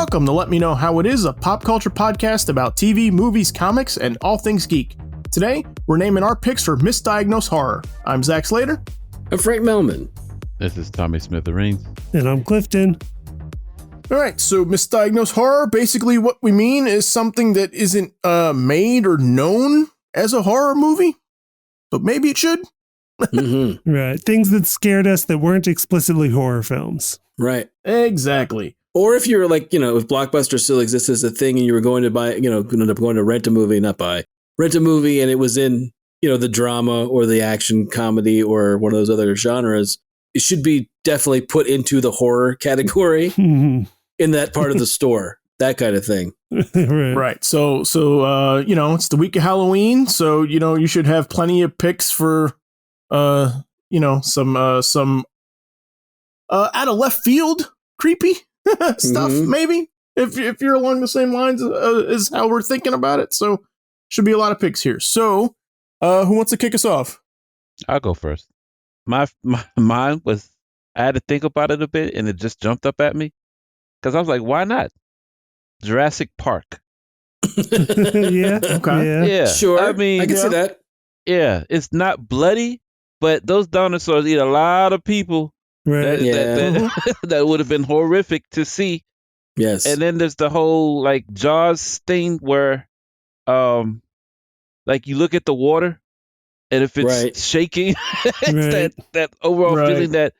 welcome to Let Me Know How It Is, a pop culture podcast about TV, movies, comics, and all things geek. Today, we're naming our picks for Misdiagnosed Horror. I'm Zach Slater. I'm Frank Melman. This is Tommy Smithereens. And I'm Clifton. All right, so Misdiagnosed Horror, basically what we mean is something that isn't made or known as a horror movie, but maybe it should. Mm-hmm. Right. Things that scared us that weren't explicitly horror films. Right. Exactly. Or if you were like, if Blockbuster still exists as a thing and you were going to buy, going to rent a movie, rent a movie and it was in, the drama or the action comedy or one of those other genres, it should be definitely put into the horror category in that part of the store, that kind of thing. Right. So it's the week of Halloween. So, you should have plenty of picks for, some out of left field, creepy stuff, maybe, if you're along the same lines as how we're thinking about it. So should be a lot of picks here. So who wants to kick us off? I'll go first. My mind was, I had to think about it a bit and it just jumped up at me because I was like, why not? Jurassic Park. Yeah. Okay. Yeah. Sure. I mean, I can see that. Yeah. It's not bloody, but those dinosaurs eat a lot of people. Right. That would have been horrific to see. Yes. And then there's the whole like Jaws thing where, like you look at the water, and if it's shaking, it's that overall feeling that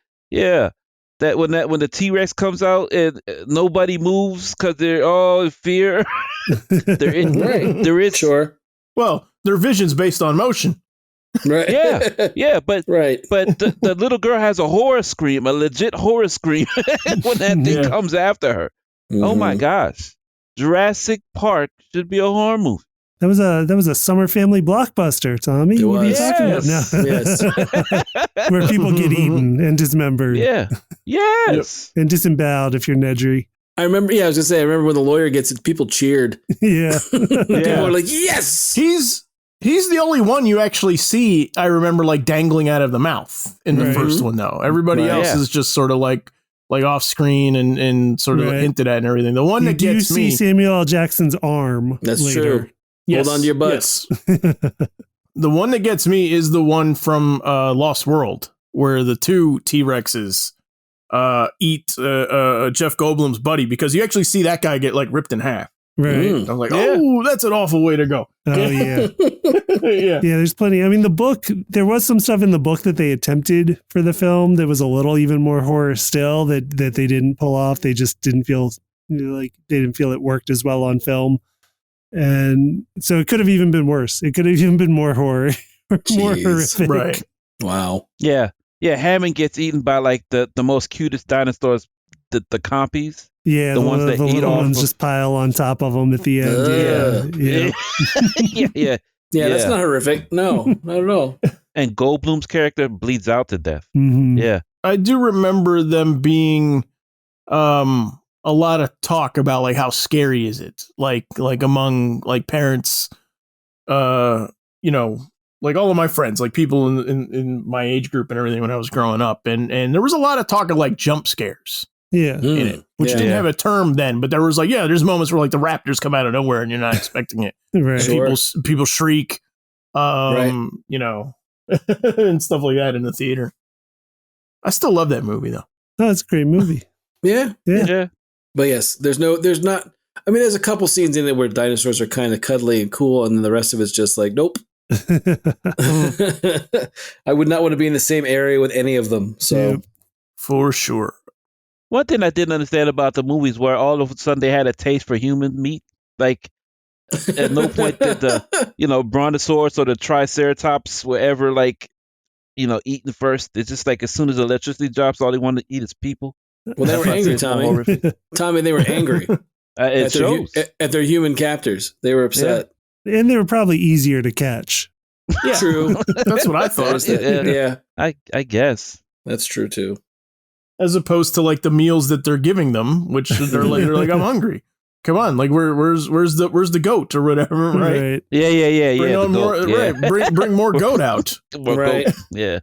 when the T-Rex comes out and nobody moves because they're all in fear. There is sure. Well, their vision's based on motion. Right. Yeah, but the little girl has a horror scream, a legit horror scream when that thing comes after her. Mm-hmm. Oh my gosh. Jurassic Park should be a horror movie. That was a summer family blockbuster, Tommy. What are you talking about now? Yes. Where people get eaten and dismembered. Yeah. Yes. And disemboweled if you're Nedry. I remember when the lawyer gets it, people cheered. Yeah. People were like, yes! He's the only one you actually see, I remember, like dangling out of the mouth in the first one, though. Everybody else is just sort of like off screen and sort of hinted at and everything. The one that gets me. You see Samuel L. Jackson's arm. That's later. true. Yes, hold on to your butts. Yes. The one that gets me is the one from Lost World, where the two T-Rexes eat Jeff Goldblum's buddy, because you actually see that guy get like ripped in half. Right. I was like, oh, that's an awful way to go. Oh, yeah. Yeah, there's plenty. I mean, the book, there was some stuff in the book that they attempted for the film that was a little even more horror still that they didn't pull off. They just didn't feel like they didn't feel it worked as well on film. And so it could have even been worse. It could have even been more horror, more horrific. Right. Wow. Yeah. Yeah. Hammond gets eaten by like the most cutest dinosaurs, the compies. Yeah. The ones that eat off ones just pile on top of them at the end. Yeah. That's not horrific. No, not at all. And Goldblum's character bleeds out to death. Mm-hmm. Yeah. I do remember them being a lot of talk about like how scary is it, like among like parents, like all of my friends, like people in my age group and everything when I was growing up, and there was a lot of talk of like jump scares in it, which didn't have a term then, but there was like there's moments where like the raptors come out of nowhere and you're not expecting it. Right. Sure. People shriek, and stuff like that in the theater. I still love that movie though. Oh, it's a great movie. Yeah. But yes, there's not. I mean, there's a couple scenes in it where dinosaurs are kind of cuddly and cool, and then the rest of it's just like, nope. I would not want to be in the same area with any of them. So, for sure. One thing I didn't understand about the movies where all of a sudden they had a taste for human meat. Like, at no point did the, brontosaurus or the triceratops were ever like, eaten first. It's just like as soon as electricity drops, all they want to eat is people. Well, they were angry, Tommy. Tommy, they were angry it shows. At their human captors. They were upset. Yeah. And they were probably easier to catch. Yeah. True. That's what I thought. Yeah. I guess. That's true, too. As opposed to like the meals that they're giving them, which they're like, I'm hungry. Come on, like where's the goat or whatever, right? Yeah. Bring on more, right? Bring more goat out. Right. Goat. Yeah.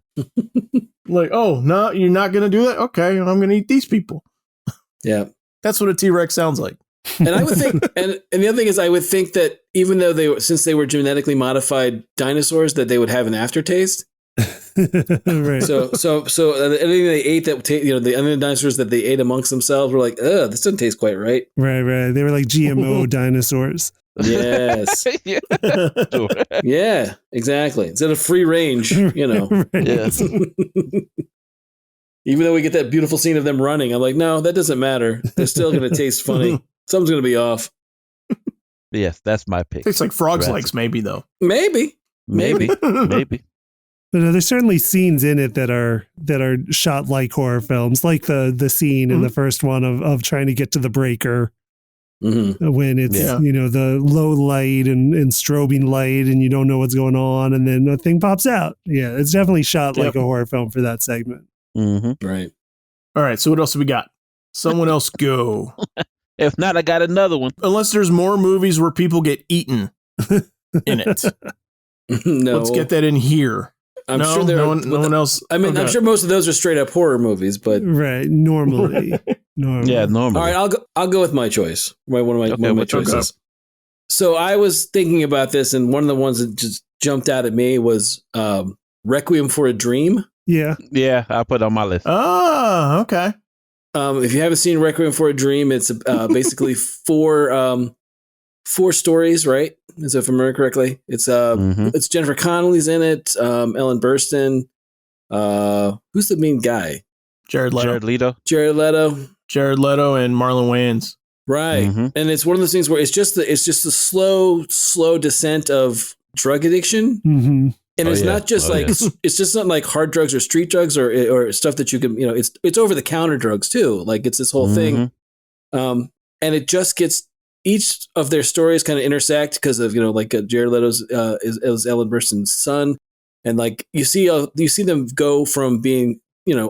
Like, oh no, you're not gonna do that? Okay, I'm gonna eat these people. Yeah. That's what a T-Rex sounds like. And I would think, and the other thing is, I would think that even though since they were genetically modified dinosaurs, that they would have an aftertaste. Right. So anything they ate the other dinosaurs that they ate amongst themselves were like, ugh, this doesn't taste quite right. Right. They were like GMO dinosaurs. Yes. Yeah. Sure. Yeah, exactly. Instead of free range, Right. Yes. Even though we get that beautiful scene of them running, I'm like, no, that doesn't matter. They're still going to taste funny. Something's going to be off. Yes, that's my pick. Tastes like frogs' Rats. legs, maybe though. Maybe. But no, there's certainly scenes in it that are shot like horror films, like the scene in the first one of trying to get to the breaker. Mm-hmm. When it's the low light and strobing light and you don't know what's going on and then a thing pops out. Yeah, it's definitely shot like a horror film for that segment. Mm-hmm. Right. All right, so what else have we got? Someone else go. If not, I got another one. Unless there's more movies where people get eaten in it. No. Let's get that in here. I'm sure no one else. I mean, I'm sure most of those are straight up horror movies, but right, normally. Yeah, normally. All right, I'll go with my choice. One of my choices. So I was thinking about this, and one of the ones that just jumped out at me was Requiem for a Dream. Yeah, I put it on my list. Oh, okay. If you haven't seen Requiem for a Dream, it's basically four stories, right? If I remember correctly, it's it's Jennifer Connelly's in it, Ellen Burstyn. Who's the main guy? Jared Leto, and Marlon Wayans. Right, and it's one of those things where it's just a slow descent of drug addiction, and it's not just it's just not like hard drugs or street drugs or stuff that you can it's over the counter drugs too. Like it's this whole thing, and it just gets. Each of their stories kind of intersect because of Jared Leto's is Ellen Burstyn's son, and like you see them go from being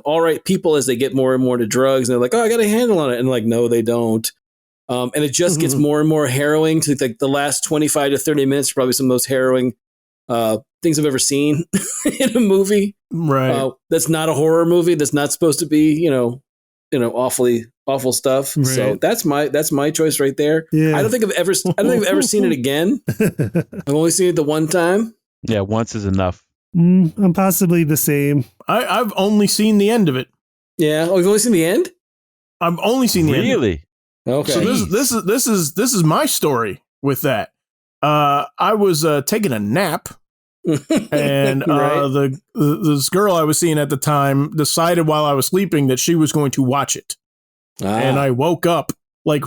all right people as they get more and more to drugs, and they're like, oh, I got a handle on it, and like no, they don't, and it just gets more and more harrowing. To like the last 25 to 30 minutes, probably some of the most harrowing things I've ever seen in a movie. Right, that's not a horror movie. That's not supposed to be awful stuff. Right. So that's my choice right there. Yeah. I don't think I've ever seen it again. I've only seen it the one time. Yeah, once is enough. I'm possibly the same. I've only seen the end of it. Yeah. Oh, you've only seen the end? I've only seen the end. Really? Okay. So this is my story with that. I was taking a nap. And this girl I was seeing at the time decided while I was sleeping that she was going to watch it. And I woke up with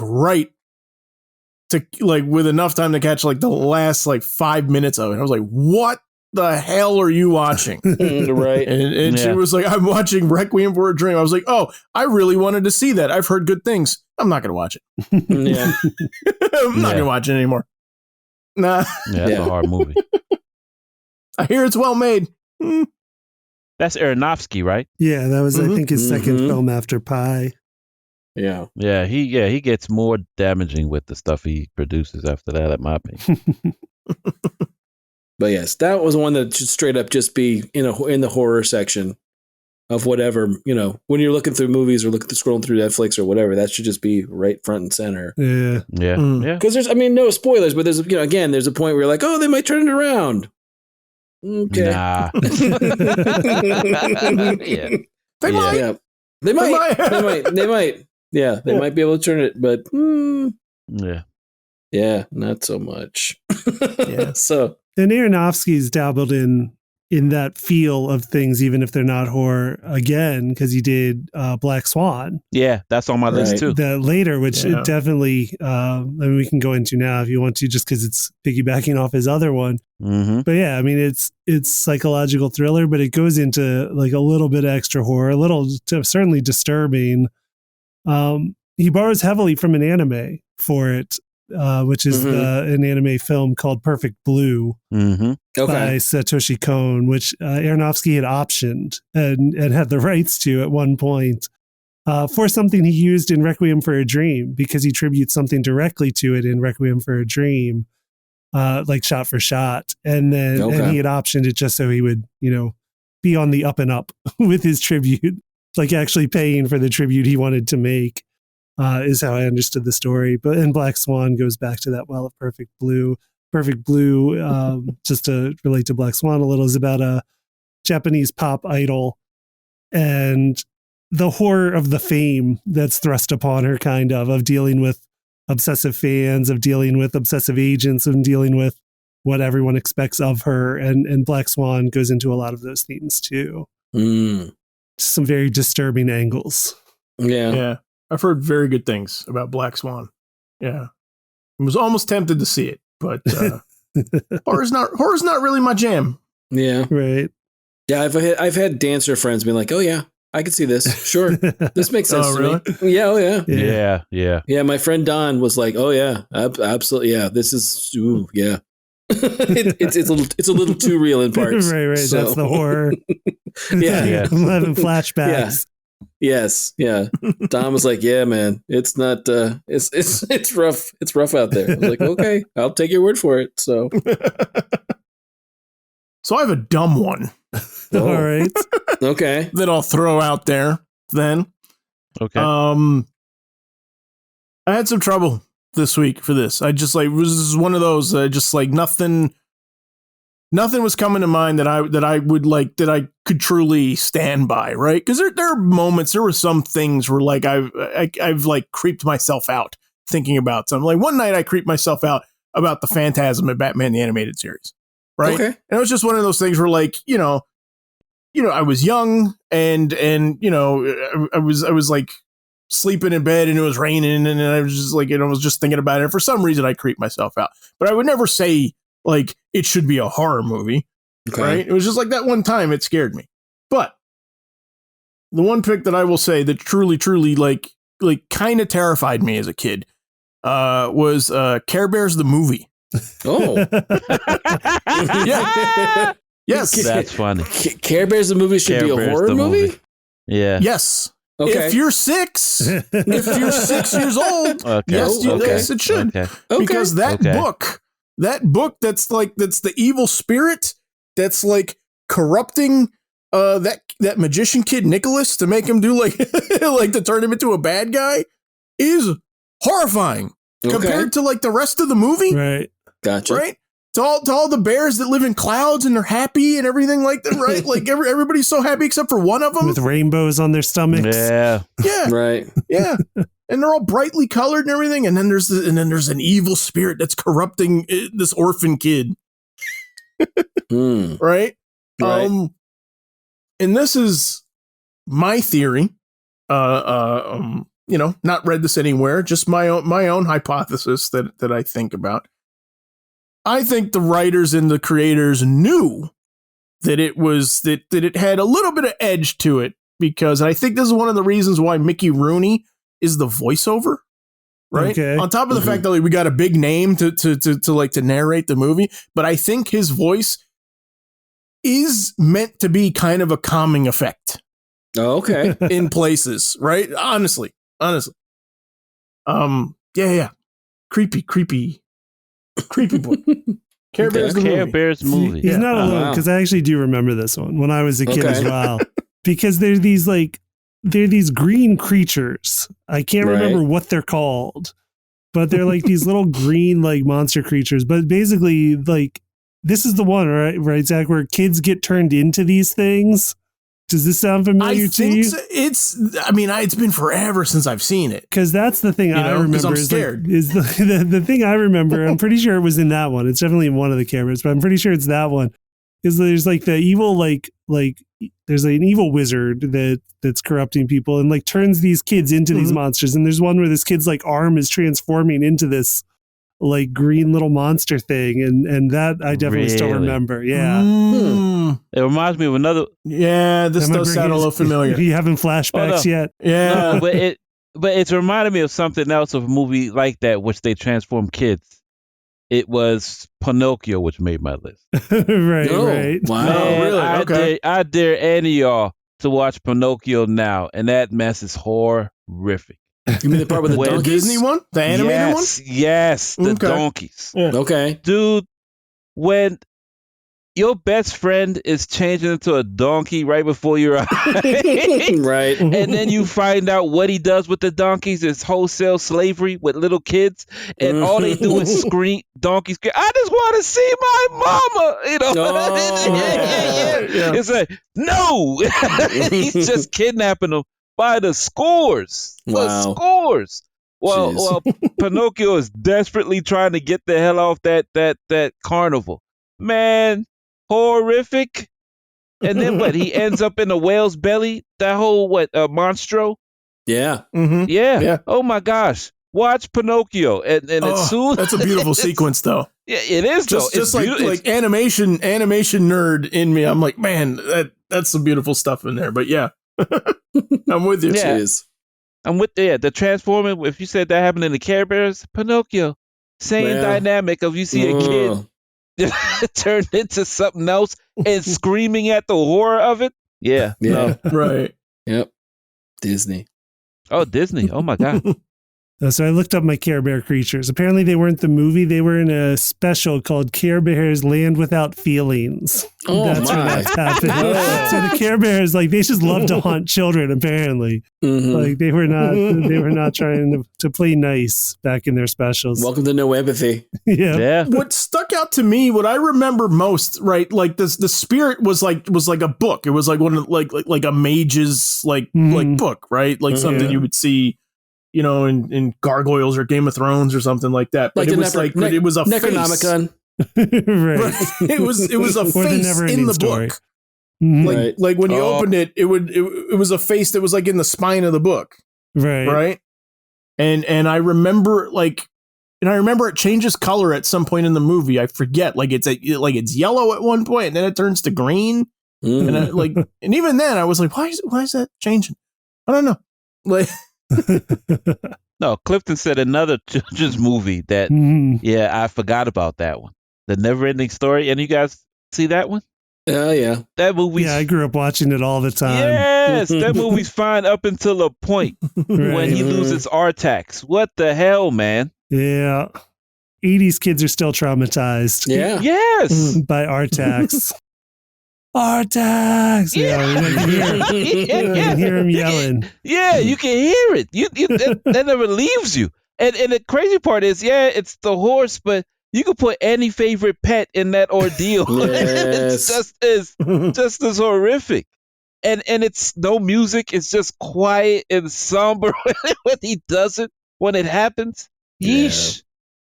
enough time to catch like the last 5 minutes of it. I was like, what the hell are you watching? Right. And she was like, I'm watching Requiem for a Dream. I was like, oh, I really wanted to see that. I've heard good things. I'm not going to watch it. Yeah. I'm not going to watch it anymore. Nah. Yeah, that's a hard movie. I hear it's well made. That's Aronofsky, right? Yeah, that was I think his second film after Pie. Yeah. Yeah, he gets more damaging with the stuff he produces after that, in my opinion. But yes, that was one that should straight up just be in the horror section of whatever, when you're looking through movies or scrolling through Netflix or whatever, that should just be right front and center. Yeah. Yeah. Because there's no spoilers, but there's again, there's a point where you're like, oh, they might turn it around. Okay. Nah. Yeah. They might. Yeah. They might. Yeah, they might be able to turn it, but yeah, not so much. Yeah. So, and Aronofsky's dabbled in that feel of things, even if they're not horror again, because he did Black Swan. Yeah, that's on my list too. That later, which it definitely, we can go into now if you want to, just because it's piggybacking off his other one. But yeah, I mean, it's psychological thriller, but it goes into like a little bit of extra horror, a little certainly disturbing. He borrows heavily from an anime for it, which is an anime film called Perfect Blue by Satoshi Kon, which Aronofsky had optioned and had the rights to at one point for something he used in Requiem for a Dream, because he tributes something directly to it in Requiem for a Dream, like shot for shot. And then and he had optioned it just so he would, be on the up and up with his tribute, like actually paying for the tribute he wanted to make. is how I understood the story. But and Black Swan goes back to that well of Perfect Blue. Perfect Blue, just to relate to Black Swan a little, is about a Japanese pop idol and the horror of the fame that's thrust upon her, kind of dealing with obsessive fans, of dealing with obsessive agents, and dealing with what everyone expects of her. And Black Swan goes into a lot of those themes too. Some very disturbing angles. Yeah. I've heard very good things about Black Swan. Yeah. I was almost tempted to see it, but horror's not really my jam. Yeah. Right. Yeah, I've had dancer friends be like, "Oh yeah, I can see this. Sure, this makes sense to really? me." Yeah, oh yeah. Yeah. Yeah, my friend Don was like, "Oh yeah, absolutely. Yeah, this is yeah." it's a little too real in parts. Right. So. That's the horror. Yeah. I'm having flashbacks. Yes. Yeah. Don was like, "Yeah, man, it's not. It's rough. It's rough out there." I was like, "Okay, I'll take your word for it." So. So I have a dumb one. All right. Okay. That I'll throw out there then. Okay. I had some trouble this week for this. I just like, this is one of those, just like nothing was coming to mind that I would like, that I could truly stand by. Right. Cause there are moments, there were some things where like, I've like creeped myself out thinking about something. Like one night I creeped myself out about the Phantasm of Batman, the Animated Series. Right. Okay. And it was just one of those things where like, I was young and I was like sleeping in bed and it was raining and I was just like, I was just thinking about it. And for some reason I creeped myself out, but I would never say like it should be a horror movie. Okay. Right. It was just like that one time it scared me. But the one pick that I will say that truly like kind of terrified me as a kid was Care Bears the movie. Oh. Yeah. Yes. That's funny. Care Bears the movie should be a horror movie? Yeah. Yes. Okay. If you're 6 years old, Okay. yes, it should. Okay. Because that book that's the evil spirit that's like corrupting that magician kid Nicholas to make him do like to turn him into a bad guy is horrifying compared to like the rest of the movie. Right. Gotcha. Right? To all the bears that live in clouds and they're happy and everything like that, right? Like everybody's so happy except for one of them. With rainbows on their stomachs. Yeah. Yeah. Right. Yeah. And they're all brightly colored and everything. And then there's an evil spirit that's corrupting this orphan kid. Right? Right. And this is my theory. Not read this anywhere, just my own hypothesis that I think about. I think the writers and the creators knew that it was that it had a little bit of edge to it, because I think this is one of the reasons why Mickey Rooney is the voiceover, right? Okay. On top of the fact that we got a big name to narrate the movie, but I think his voice is meant to be kind of a calming effect. Oh, okay. In places, right? Honestly. Yeah. Creepy boy. Care Bears the Care movie. Bears movie. He's not alone, because I actually do remember this one when I was a kid as well. Because they're these green creatures. I can't remember what they're called, but they're like these little green like monster creatures. But basically, like, this is the one, right, Zach, where kids get turned into these things. Does this sound familiar to you? It's been forever since I've seen it. Because that's the thing I remember. I'm scared. Is the thing I remember, I'm pretty sure it was in that one. It's definitely in one of the cameras, but I'm pretty sure it's that one. Is there's like the evil, like there's an evil wizard that's corrupting people and like turns these kids into these monsters. And there's one where this kid's like arm is transforming into this like green little monster thing, and that I definitely still remember. Yeah. It reminds me of another. Yeah, this does sound a little familiar. Are you having flashbacks yet? Yeah. No, but it's reminded me of something else, of a movie like that which they transform kids. It was Pinocchio, which made my list. Right. Wow. Man, Really? Okay. I dare any of y'all to watch Pinocchio now, and that mess is horrific. You mean the part with the donkeys? Disney one? The animated one? Yes, the donkeys. Yeah. Okay. Dude, when your best friend is changing into a donkey right before your eyes. Right. And then you find out what he does with the donkeys is wholesale slavery with little kids, and all they do is scream, donkeys scream, I just want to see my mama, you know. Oh. Yeah. It's like, no. He's just kidnapping them by the scores. Wow. Scores. Jeez. Well, Pinocchio is desperately trying to get the hell off that carnival. Man, horrific. And then what? He ends up in a whale's belly. That whole monstro. Yeah. Mm-hmm. Yeah. Oh my gosh. Watch Pinocchio, and it's soon. That's a beautiful sequence, though. Yeah, it is. Just like animation nerd in me. I'm like, man, that's some beautiful stuff in there. But yeah, I'm with you. Yeah. Jeez. I'm with the Transforming. If you said that happened in the Care Bears, Pinocchio, same dynamic of you see a kid turned into something else and screaming at the horror of it. Yeah. Yeah. Right. Yep. Disney. Oh, Disney. Oh my God. So I looked up my Care Bear creatures. Apparently they weren't the movie. They were in a special called Care Bears Land Without Feelings. Oh, that's my. where that's happening. Oh. So the Care Bears, like, they just love to hunt children, apparently. Mhm. Like they were not trying to play nice back in their specials. Welcome to No Empathy. Yeah. What stuck out to me, what I remember most, right? Like the spirit was like a book. It was like one of like a mage's like book, right? Like something you would see, you know, in Gargoyles or Game of Thrones or something like that. But Like it was but it was a face. Necronomicon. Right. It was a Or the face Never-Ending in the Story. book. Mhm. Like Right. like when you opened it, it was a face that was like in the spine of the book, Right. right? And I remember it changes color at some point in the movie. I forget, like it's yellow at one point, and then it turns to green. Mm. And and even then I was like, why is that changing? I don't know. Like No, Clifton said another children's movie that, Mhm. yeah, I forgot about that one. The Never-Ending Story. And you guys see that one? Oh, yeah. That movie's Yeah, I grew up watching it all the time. Yes, that movie's fine up until a point when he loses Artax. What the hell, man? Yeah. 80s kids are still traumatized Yeah. Yes. by Artax. Artax! Yeah, you can hear him yelling. Yeah, you can hear it. That never leaves you. And the crazy part is, yeah, it's the horse, but you could put any favorite pet in that ordeal. It's just as horrific. And it's no music. It's just quiet and somber when he does it, when it happens. Yeesh.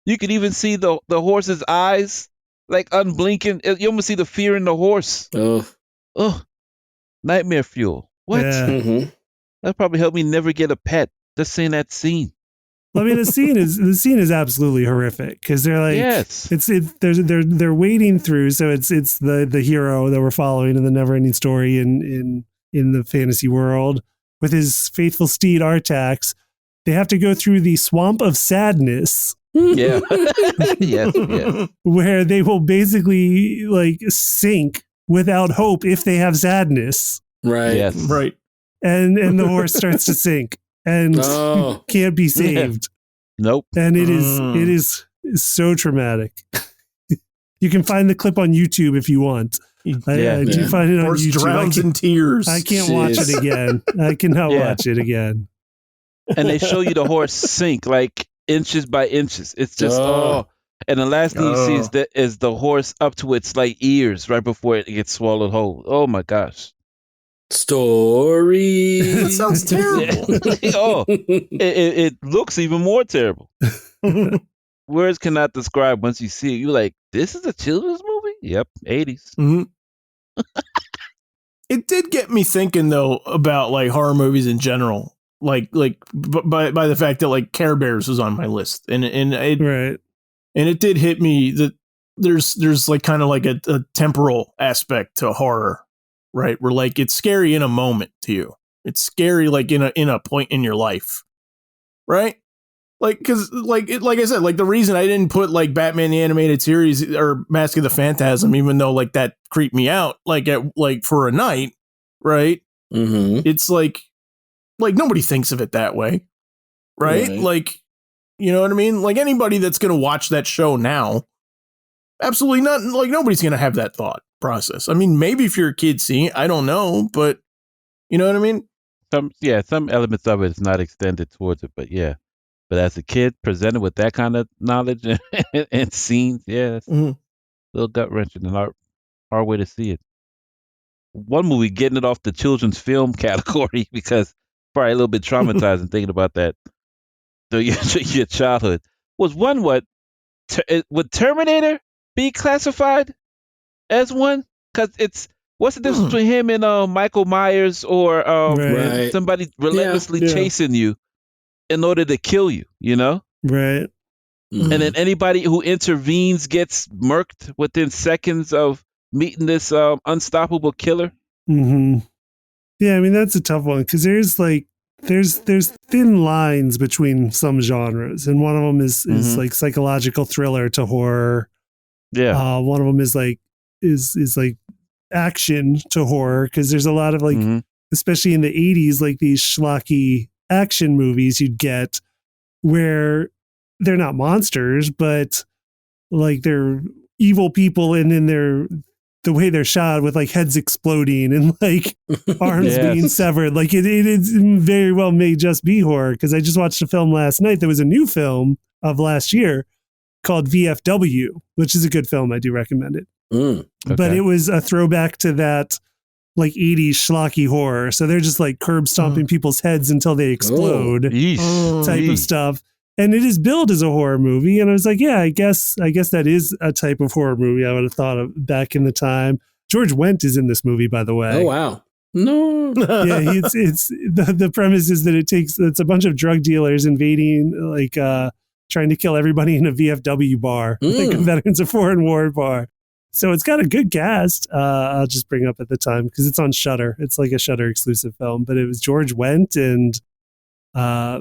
You could even see the horse's eyes, like unblinking. You almost see the fear in the horse. Oh. Nightmare fuel. What? Yeah. Mm-hmm. That probably helped me never get a pet. Just seeing that scene. I mean, the scene is absolutely horrific because they're like, Yes. they're wading through. So it's the hero that we're following in the Never-Ending Story in the fantasy world with his faithful steed Artax. They have to go through the swamp of sadness. Yeah. Yes. Where they will basically like sink without hope if they have sadness. Right. Yes. right. And the horse starts to sink and can't be saved. Nope. And it is so traumatic. You can find the clip on YouTube if you want. I do find it on Horse YouTube. drowns in tears. I can't watch it again. I cannot watch it again. And they show you the horse sink like inches by inches. It's just and the last thing you see is the horse up to its like ears right before it gets swallowed whole. Oh my gosh. Story. That sounds terrible. It looks even more terrible. Words cannot describe once you see it. You're like, this is a children's movie? Yep, 80s. Mm-hmm. It did get me thinking though about like horror movies in general. Like by the fact that like Care Bears was on my list, and it did hit me that there's like kind of like a temporal aspect to horror, right? Where like it's scary in a moment to you. It's scary like in a point in your life, right? Like because like I said, like the reason I didn't put like Batman the Animated Series or Mask of the Phantasm, even though like that creeped me out, like for a night, right? Mm-hmm. It's like nobody thinks of it that way, right? Like, you know what I mean? Like anybody that's going to watch that show now, absolutely not. Like nobody's going to have that thought process. I mean, maybe if you're a kid seeing it, I don't know, but you know what I mean? Some elements of it is not extended towards it, but yeah. But as a kid presented with that kind of knowledge and scenes, yeah, it's a little gut wrenching and hard way to see it. One movie getting it off the children's film category because probably a little bit traumatizing thinking about that your childhood was one. Would Terminator be classified as one? Because what's the difference between him and Michael Myers or Right. somebody relentlessly Yeah. chasing you in order to kill you? You know. Right. And then anybody who intervenes gets murked within seconds of meeting this unstoppable killer. Mm-hmm. Yeah, I mean that's a tough one because there's thin lines between some genres, and one of them is like psychological thriller to horror. Yeah. One of them is like action to horror because there's a lot of like, especially in the 80s, like these schlocky action movies you'd get where they're not monsters, but like they're evil people, and then the way they're shot with like heads exploding and like arms being severed. Like it very well may just be horror. Cause I just watched a film last night. There was a new film of last year called VFW, which is a good film. I do recommend it. But it was a throwback to that like 80s schlocky horror. So they're just like curb stomping people's heads until they explode type of stuff. And it is billed as a horror movie. And I was like, yeah, I guess that is a type of horror movie I would have thought of back in the time. George Wendt is in this movie, by the way. Oh, wow. No. Yeah, it's the premise is that it's a bunch of drug dealers invading, like trying to kill everybody in a VFW bar, like a Veterans of Foreign War bar. So it's got a good cast. I'll just bring up at the time because it's on Shudder. It's like a Shudder exclusive film, but it was George Wendt and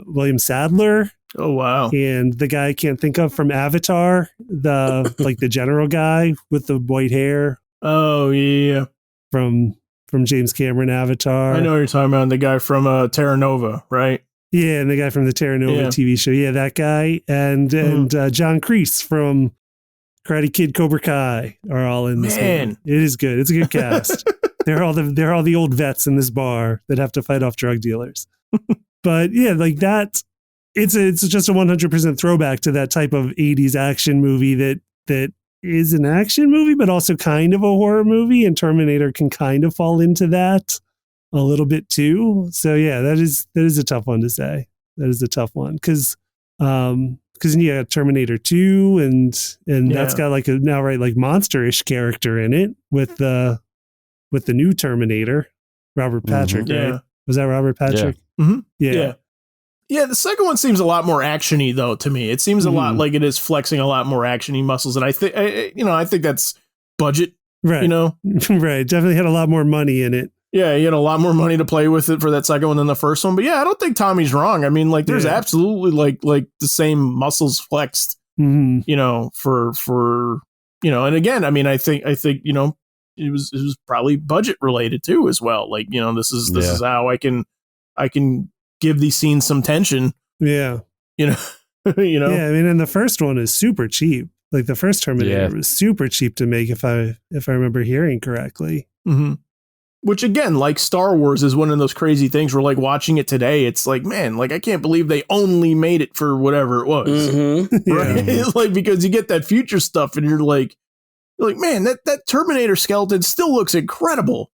William Sadler. Oh wow! And the guy I can't think of from Avatar, the general guy with the white hair. Oh yeah, from James Cameron Avatar. I know what you're talking about. The guy from Terra Nova, right? Yeah, and the guy from the Terra Nova TV show. Yeah, that guy and John Kreese from Karate Kid, Cobra Kai are all in this movie. It is good. It's a good cast. They're all the old vets in this bar that have to fight off drug dealers. But yeah, like that. It's just a 100% throwback to that type of 80s action movie that is an action movie, but also kind of a horror movie. And Terminator can kind of fall into that a little bit too. So yeah, that is a tough one to say. That is a tough one because you got Terminator 2 and that's got like a outright like monster-ish character in it with the new Terminator, Robert Patrick. Right? Was that Robert Patrick? Yeah. Mm-hmm. Yeah. Yeah, the second one seems a lot more actiony though to me. It seems a lot like it is flexing a lot more actiony muscles, and I think that's budget, right? You know, right? Definitely had a lot more money in it. Yeah, he had a lot more money to play with it for that second one than the first one. But yeah, I don't think Tommy's wrong. I mean, like, there's absolutely like the same muscles flexed, you know, for and again, I mean, I think you know, it was probably budget related too as well. Like, you know, this is how I can give these scenes some tension. Yeah. You know. Yeah, I mean, and the first one is super cheap. Like the first Terminator was super cheap to make if I remember hearing correctly. Mm-hmm. Which again, like Star Wars is one of those crazy things where like watching it today, it's like, man, like I can't believe they only made it for whatever it was. Mm-hmm. Right? Yeah. Like, because you get that future stuff and you're like, man, that Terminator skeleton still looks incredible.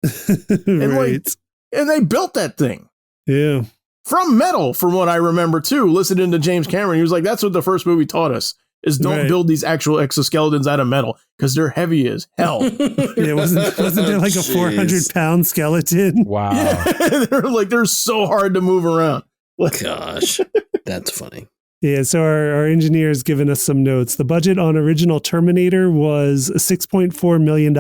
And right. And they built that thing. Yeah. From metal, from what I remember too, listening to James Cameron, he was like, that's what the first movie taught us, is don't build these actual exoskeletons out of metal because they're heavy as hell. Yeah, wasn't there like a 400-pound skeleton? Wow. Yeah, they're so hard to move around. Gosh, that's funny. Yeah, so our engineer has given us some notes. The budget on original Terminator was $6.4 million.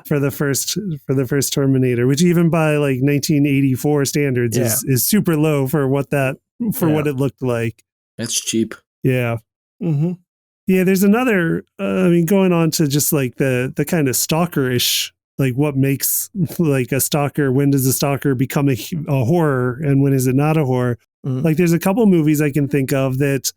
For the first Terminator, which even by like 1984 standards is super low for what it looked like. That's cheap. Yeah. Mm-hmm. Yeah. There's another. Going on to just like the kind of stalker-ish, like what makes like a stalker. When does a stalker become a horror, and when is it not a horror? Mm-hmm. Like there's a couple movies I can think of that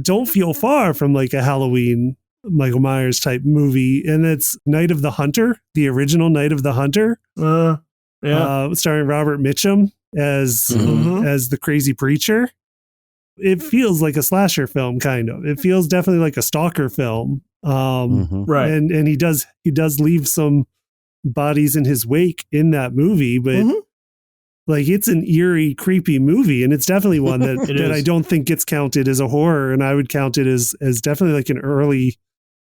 don't feel far from like a Halloween Michael Myers type movie, and it's Night of the Hunter, the original Night of the Hunter. Starring Robert Mitchum as the crazy preacher. It feels like a slasher film, kind of. It feels definitely like a stalker film. Right. And he does leave some bodies in his wake in that movie, but like it's an eerie, creepy movie, and it's definitely one that I don't think gets counted as a horror, and I would count it as definitely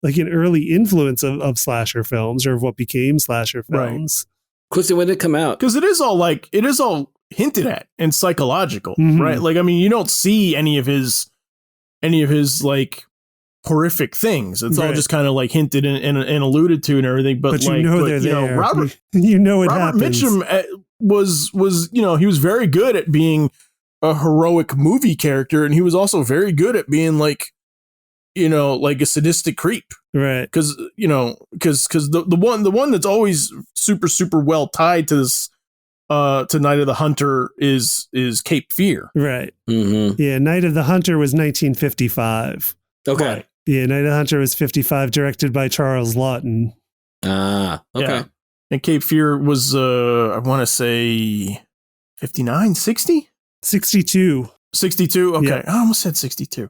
like an early influence of slasher films, or of what became slasher films. Quincy, when did it come out? Because it is all hinted at and psychological, right? Like, I mean, you don't see any of his like horrific things. It's all just kind of like hinted and alluded to and everything. But like, they're there. Robert, Robert happens. Mitchum was he was very good at being a heroic movie character, and he was also very good at being like, like a sadistic creep, right? Because the one that's always super super well tied to this to Night of the Hunter is Cape Fear, right? Yeah, Night of the Hunter was 1955. Okay. Right. Yeah, Night of the Hunter was 55, directed by Charles Lawton. Okay. Yeah. And Cape Fear was, I want to say 59, 60? 62. 62? Okay. Yeah. I almost said 62.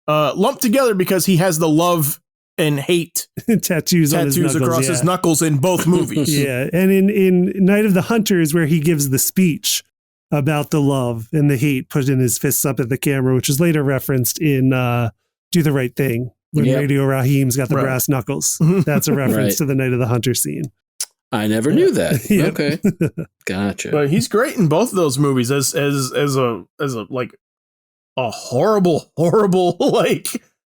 Lumped together because he has the love and hate tattoos on his knuckles, across his knuckles in both movies. Yeah. And in Night of the Hunter is where he gives the speech about the love and the hate, putting his fists up at the camera, which is later referenced in Do the Right Thing, when Radio Raheem's got the brass knuckles. That's a reference to the Night of the Hunter scene. I never knew that. Okay. Gotcha. But he's great in both of those movies as a like a horrible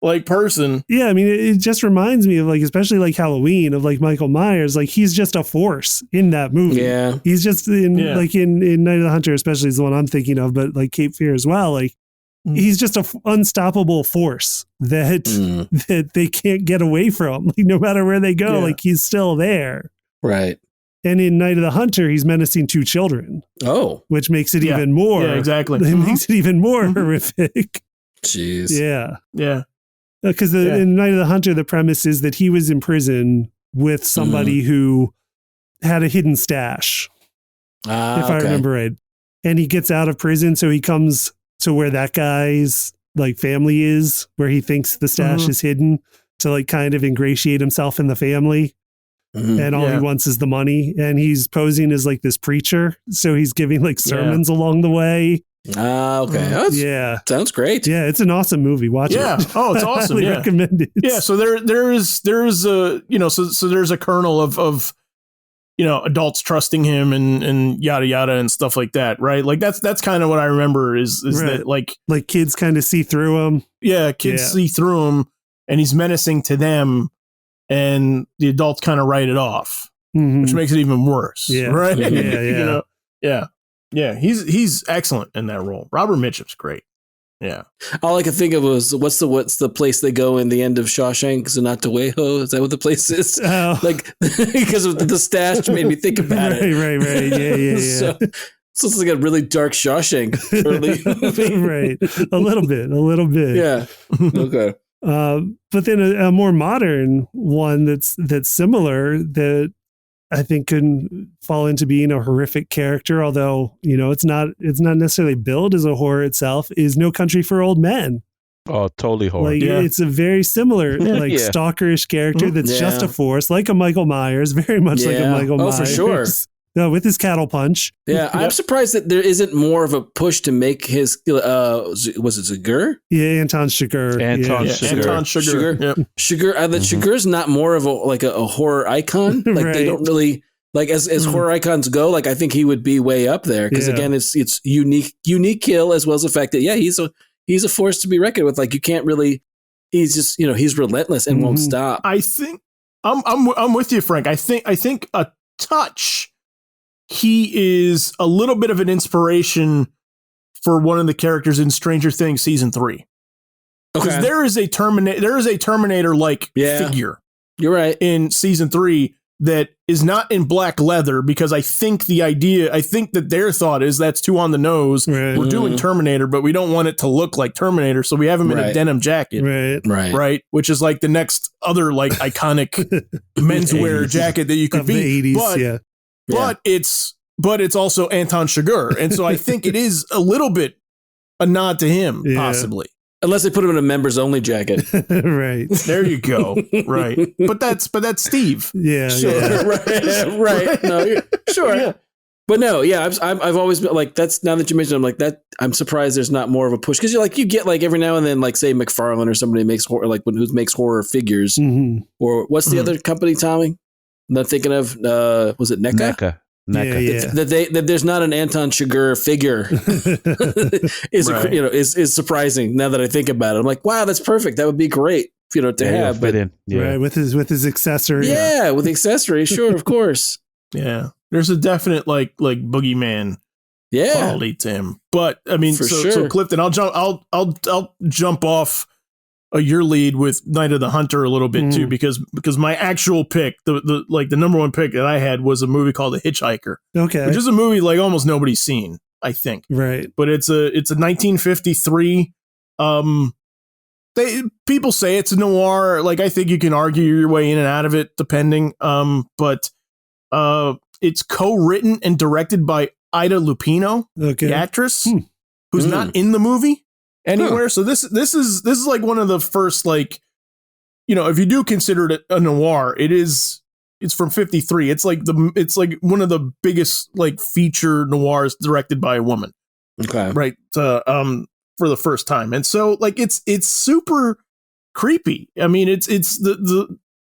like person. Yeah, I mean, it just reminds me of like, especially like Halloween, of like Michael Myers. Like, he's just a force in that movie. Yeah. He's just in Night of the Hunter, especially is the one I'm thinking of, but like Cape Fear as well. Like, he's just an unstoppable force that they can't get away from. Like, no matter where they go, like he's still there. Right. And in Night of the Hunter, he's menacing two children. Oh. Which makes it even more. Yeah, exactly. It makes it even more horrific. Jeez. Yeah. Yeah. Because in Night of the Hunter, the premise is that he was in prison with somebody who had a hidden stash. If I remember right. And he gets out of prison, so he comes to where that guy's like family is, where he thinks the stash is hidden, to like kind of ingratiate himself in the family. And all he wants is the money. And he's posing as like this preacher. So he's giving like sermons along the way. Okay. Sounds great. Yeah, it's an awesome movie. Watch it. Oh, it's awesome. I recommend it. Yeah. So there's a so there's a kernel of adults trusting him and yada yada and stuff like that, right? Like that's kind of what I remember is that like kids kind of see through him. Yeah, kids see through him, and he's menacing to them, and the adults kind of write it off, which makes it even worse. Yeah. Right. Yeah. He's excellent in that role. Robert Mitchum's great. Yeah. All I could think of was what's the place they go in the end of Shawshank? Zanataweho? Is that what the place is? Oh. Like, because of the stash made me think about it. Right. Yeah. So it's like a really dark Shawshank early movie. Right. A little bit. Yeah. Okay. But then a more modern one that's similar, that I think can fall into being a horrific character, although it's not necessarily billed as a horror itself, is No Country for Old Men. Oh, totally horror. Like it's a very similar stalkerish character that's just a force, like a Michael Myers, very much like a Michael Myers. Oh, for sure. No, with his cattle punch. Yeah, I'm surprised that there isn't more of a push to make his was it Zagur? Yeah, Anton Chigurh. Anton Chigurh. Yep. Chigurh. That Chigurh's not more of a horror icon. Like they don't really like as horror icons go. Like I think he would be way up there because again, it's unique kill as well as the fact that he's a force to be reckoned with. Like you can't really. He's just he's relentless and won't stop. I think I'm with you, Frank. I think a touch. He is a little bit of an inspiration for one of the characters in Stranger Things season 3. Because there is a Terminator like figure. You're right. In season 3 that is not in black leather, because I think that their thought is that's too on the nose. Right. We're doing Terminator, but we don't want it to look like Terminator, so we have him in a denim jacket. Right. Which is like the next other like iconic menswear jacket that you could be. The 80s, But it's also Anton Chigurh. And so I think it is a little bit a nod to him, possibly. Unless they put him in a members only jacket. Right. There you go. Right. But that's Steve. Yeah. Sure. Yeah. Right. No, sure. Yeah. But no, yeah, I've always been like, that's, now that you mentioned, I'm like that, I'm surprised there's not more of a push, because you get like every now and then, like say McFarlane or somebody makes horror, like who makes horror figures, or what's the other company, Tommy? I'm not thinking of, was it NECA? NECA. That there's not an Anton Chigurh figure is surprising now that I think about it. I'm like, wow, that's perfect. That would be great, to have. But right, with his accessory. Yeah, with the accessory, sure, of course. Yeah. There's a definite like boogeyman quality to him. But I mean, so Clifton, I'll jump off your lead with Night of the Hunter a little bit too, because my actual pick, the number one pick that I had was a movie called The Hitchhiker. Okay. Which is a movie like almost nobody's seen, I think. Right. But it's a 1953. People say it's a noir. Like, I think you can argue your way in and out of it depending. But it's co-written and directed by Ida Lupino, the actress, who's not in the movie anywhere. So this is like one of the first, like, if you do consider it a noir, it's from 53. It's like one of the biggest like feature noirs directed by a woman. Okay. Right. For the first time. And so like it's super creepy. I mean, it's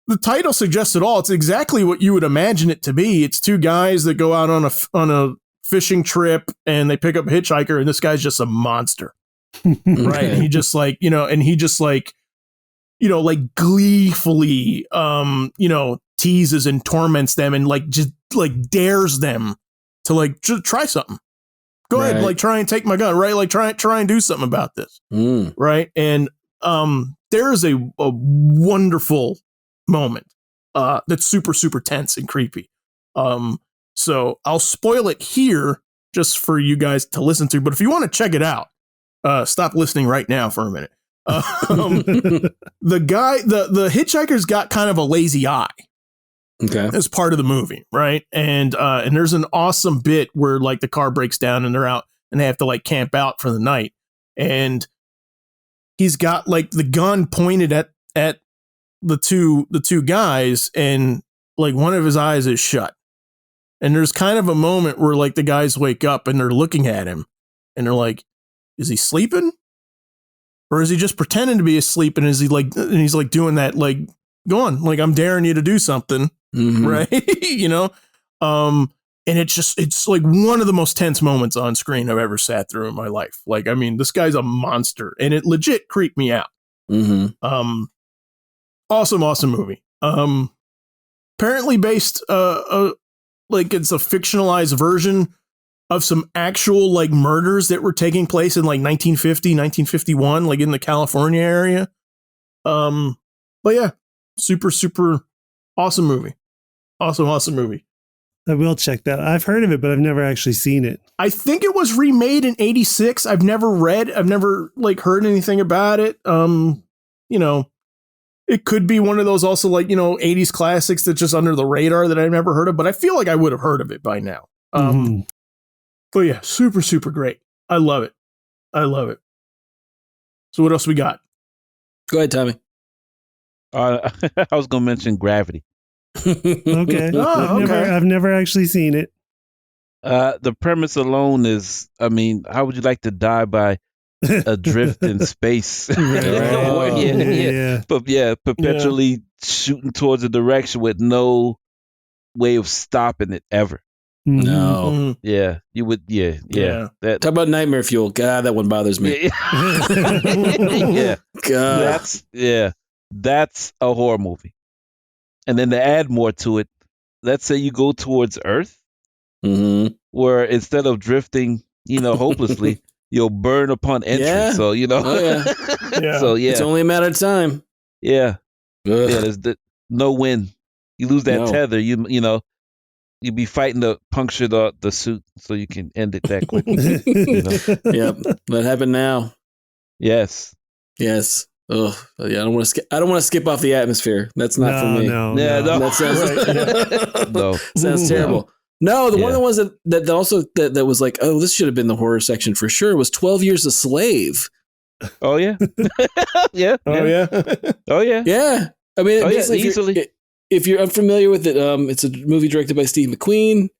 the title suggests it all. It's exactly what you would imagine it to be. It's two guys that go out on a fishing trip and they pick up a hitchhiker, and this guy's just a monster. Right. And he just like, like gleefully, teases and torments them and like just like dares them to like just try something. Go ahead, like try and take my gun, right? Like try and do something about this. Right. And there is a wonderful moment that's super, super tense and creepy. So I'll spoil it here just for you guys to listen to. But if you want to check it out, stop listening right now for a minute. The hitchhiker's got kind of a lazy eye. Okay. As part of the movie, right? And there's an awesome bit where like the car breaks down and they're out and they have to like camp out for the night. And he's got like the gun pointed at the two guys, and like one of his eyes is shut. And there's kind of a moment where like the guys wake up and they're looking at him and they're like, is he sleeping? Or is he just pretending to be asleep? And he's like doing that, like, go on, like, I'm daring you to do something. Right. And it's like one of the most tense moments on screen I've ever sat through in my life. Like, I mean, this guy's a monster, and it legit creeped me out. Awesome movie. Apparently based, like it's a fictionalized version of some actual like murders that were taking place in like 1950, 1951, like in the California area. But yeah, super, super awesome movie. Awesome movie. I will check that. I've heard of it, but I've never actually seen it. I think it was remade in 86. I've never like heard anything about it. It could be one of those also like, 80s classics that's just under the radar that I've never heard of, but I feel like I would have heard of it by now. But yeah, super, super great. I love it. So what else we got? Go ahead, Tommy. I was going to mention Gravity. Okay. I've never actually seen it. The premise alone is, I mean, how would you like to die by adrift in space? Perpetually shooting towards a direction with no way of stopping it ever. No. Yeah, you would. Yeah. Talk about nightmare fuel. God, that one bothers me. Yeah. God. That's a horror movie. And then to add more to it, let's say you go towards Earth, where instead of drifting, hopelessly, you'll burn upon entry. Yeah. So, So, yeah. It's only a matter of time. Yeah. Ugh. Yeah, there's no wind. You lose that No. tether. You know, you'd be fighting to puncture the suit so you can end it that quickly. You know? Yep, that happened now. Yes. Yes. Oh, yeah. I don't want to skip off the atmosphere. That's not for me. Yeah, no. That sounds No. sounds terrible. No, one of the ones that also that was like, oh, this should have been the horror section for sure, was 12 Years a Slave. Oh yeah. Yeah. Oh yeah. Oh yeah. Yeah. I mean, easily. If you're unfamiliar with it, it's a movie directed by Steve McQueen.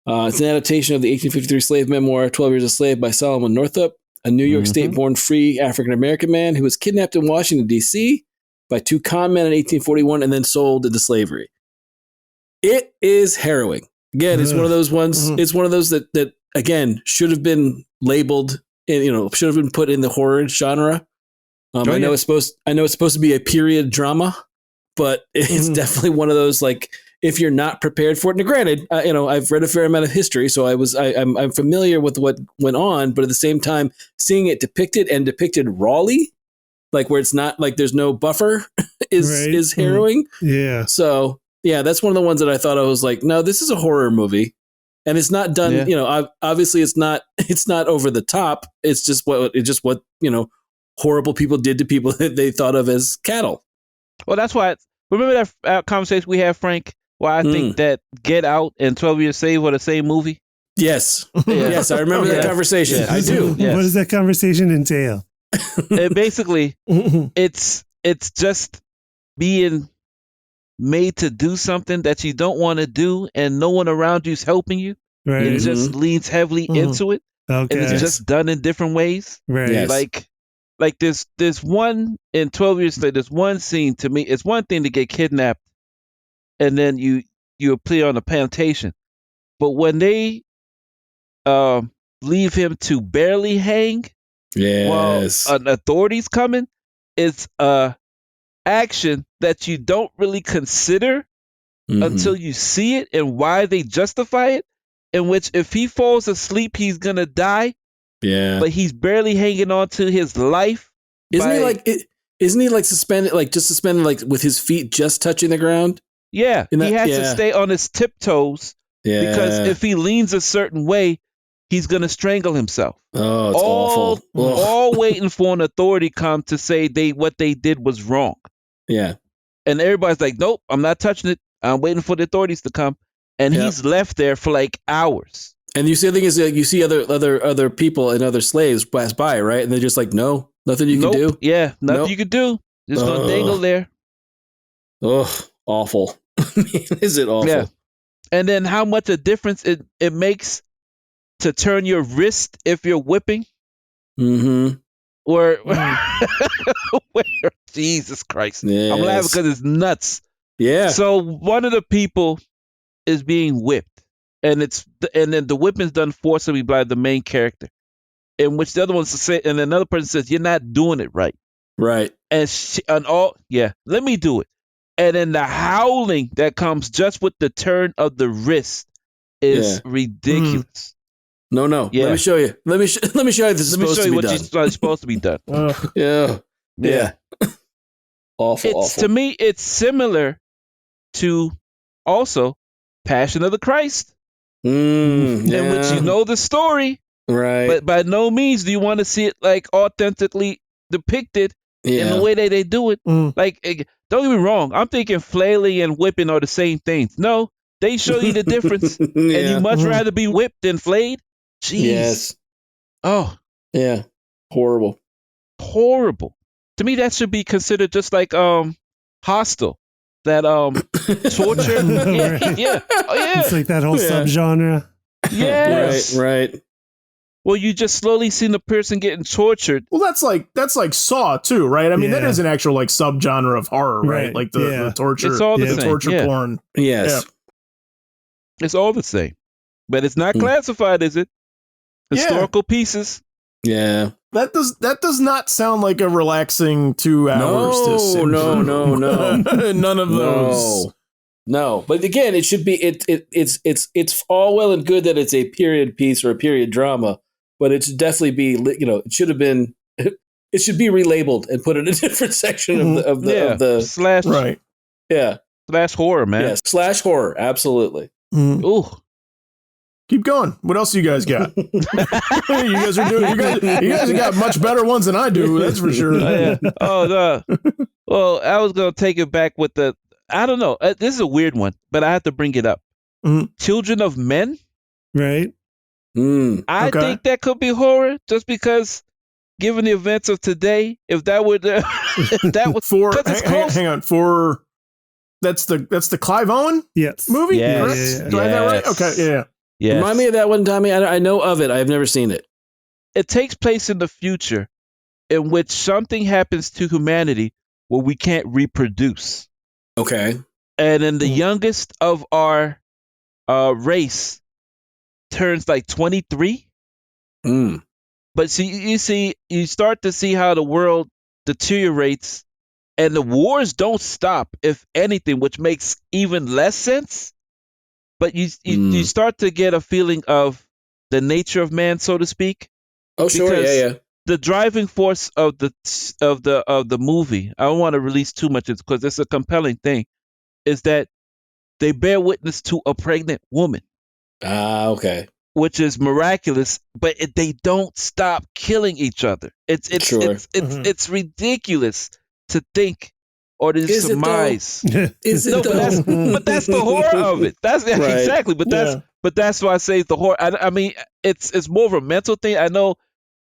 It's an adaptation of the 1853 slave memoir 12 Years a Slave by Solomon Northup, a New York State-born free African-American man who was kidnapped in Washington, D.C. by two con men in 1841 and then sold into slavery. It is harrowing. Again, it's one of those ones. It's one of those that again should have been labeled, should have been put in the horror genre. I know it's supposed to be a period drama, but it's definitely one of those, like, if you're not prepared for it. Now, granted, I've read a fair amount of history, so I'm familiar with what went on, but at the same time, seeing it depicted rawly, like where it's not like there's no buffer, is harrowing. Yeah. So yeah, that's one of the ones that I thought I was like, no, this is a horror movie, and it's not done. Yeah. Obviously, it's not over the top. It's just what horrible people did to people that they thought of as cattle. Well, that's why. Remember that conversation we had, Frank? Why I think that Get Out and 12 Years Slave were the same movie? Yes. Yes, I remember that conversation. Yes. I do. Yes. What does that conversation entail? And basically, it's just being made to do something that you don't want to do, and no one around you is helping you. Right. It just leans heavily into it, Okay. and it's just done in different ways. Right. Yes. Like there's one in 12 Years Slave. There's one scene, to me. It's one thing to get kidnapped, and then you appear on a plantation, but when they leave him to barely hang while an authority's coming, it's action that you don't really consider until you see it and why they justify it. In which, if he falls asleep, he's gonna die. Yeah. But he's barely hanging on to his life. Isn't he like suspended, like with his feet just touching the ground? Yeah, he has to stay on his tiptoes because if he leans a certain way, he's gonna strangle himself. Oh, it's awful. All waiting for an authority come to say what they did was wrong. Yeah. And everybody's like, nope, I'm not touching it. I'm waiting for the authorities to come. And he's left there for like hours. And you see, the thing is, you see other people and other slaves pass by, right? And they're just like, no, nothing you can do. Yeah, nothing you can do. Just gonna dangle there. Ugh, awful. Is it awful? Yeah. And then how much a difference it makes to turn your wrist if you're whipping. Mm-hmm. Or Jesus Christ. Yes. I'm laughing because it's nuts. Yeah. So one of the people is being whipped. And then the whipping's done forcibly by the main character, in which the other one says, and another person says, "You're not doing it right." Right. Let me do it. And then the howling that comes just with the turn of the wrist is ridiculous. No. Yeah. Let me show you. Let me show you this is supposed to be done. It's supposed to be done. Yeah. Awful. To me, it's similar to also Passion of the Christ. In which you know the story, right? But by no means do you want to see it like authentically depicted in the way that they do it. Like, don't get me wrong, I'm thinking flailing and whipping are the same things. No, they show you the difference, and you much rather be whipped than flayed. Jeez. Yes. Oh. Yeah. Horrible. To me, that should be considered just like Hostel. That torture. Yeah. Oh, yeah. It's like that whole subgenre. Yes. Right. Well, you just slowly seen the person getting tortured. Well, that's like Saw too, right? I mean, that is an actual like subgenre of horror, right? Like the torture, it's all the same. torture porn. Yes. Yeah. It's all the same, but it's not classified, is it? Historical pieces. Yeah. That does not sound like a relaxing 2 hours to sit No. None of those. No. But again, it should be it's all well and good that it's a period piece or a period drama, but it should definitely be, it should have been it should be relabeled and put in a different section of the slash. Right. Yeah. Slash horror, man. Yes, slash horror, absolutely. Mhm. Ooh. Keep going. What else you guys got? You guys are doing. You guys have got much better ones than I do. That's for sure. Oh, yeah. Oh, no. Well, I was gonna take it back with the. I don't know. This is a weird one, but I have to bring it up. Mhm. Children of Men. Right? I Okay. think that could be horror, just because, given the events of today, if that would, if that was For 'cause it's close. hang on for that's the Clive Owen Yes. movie. Yes. correct? Yeah. Do I have that right? Yes. Okay. Yeah. Yes. Remind me of that one, Tommy. I know of it. I've never seen it. It takes place in the future, in which something happens to humanity where we can't reproduce, Okay. and then the youngest of our race turns like 23. Mm. But you start to see how the world deteriorates, and the wars don't stop, if anything, which makes even less sense. But you start to get a feeling of the nature of man, so to speak. Oh, sure. Because Yeah. the driving force of the movie, I don't want to release too much because it's a compelling thing, is that they bear witness to a pregnant woman, Okay. which is miraculous, but they don't stop killing each other. Sure. It's ridiculous to think or to Is it, though? surmise. Is it No, though? but that's the horror of it. That's Right. exactly. But that's why I say it's the horror. I mean, it's more of a mental thing. I know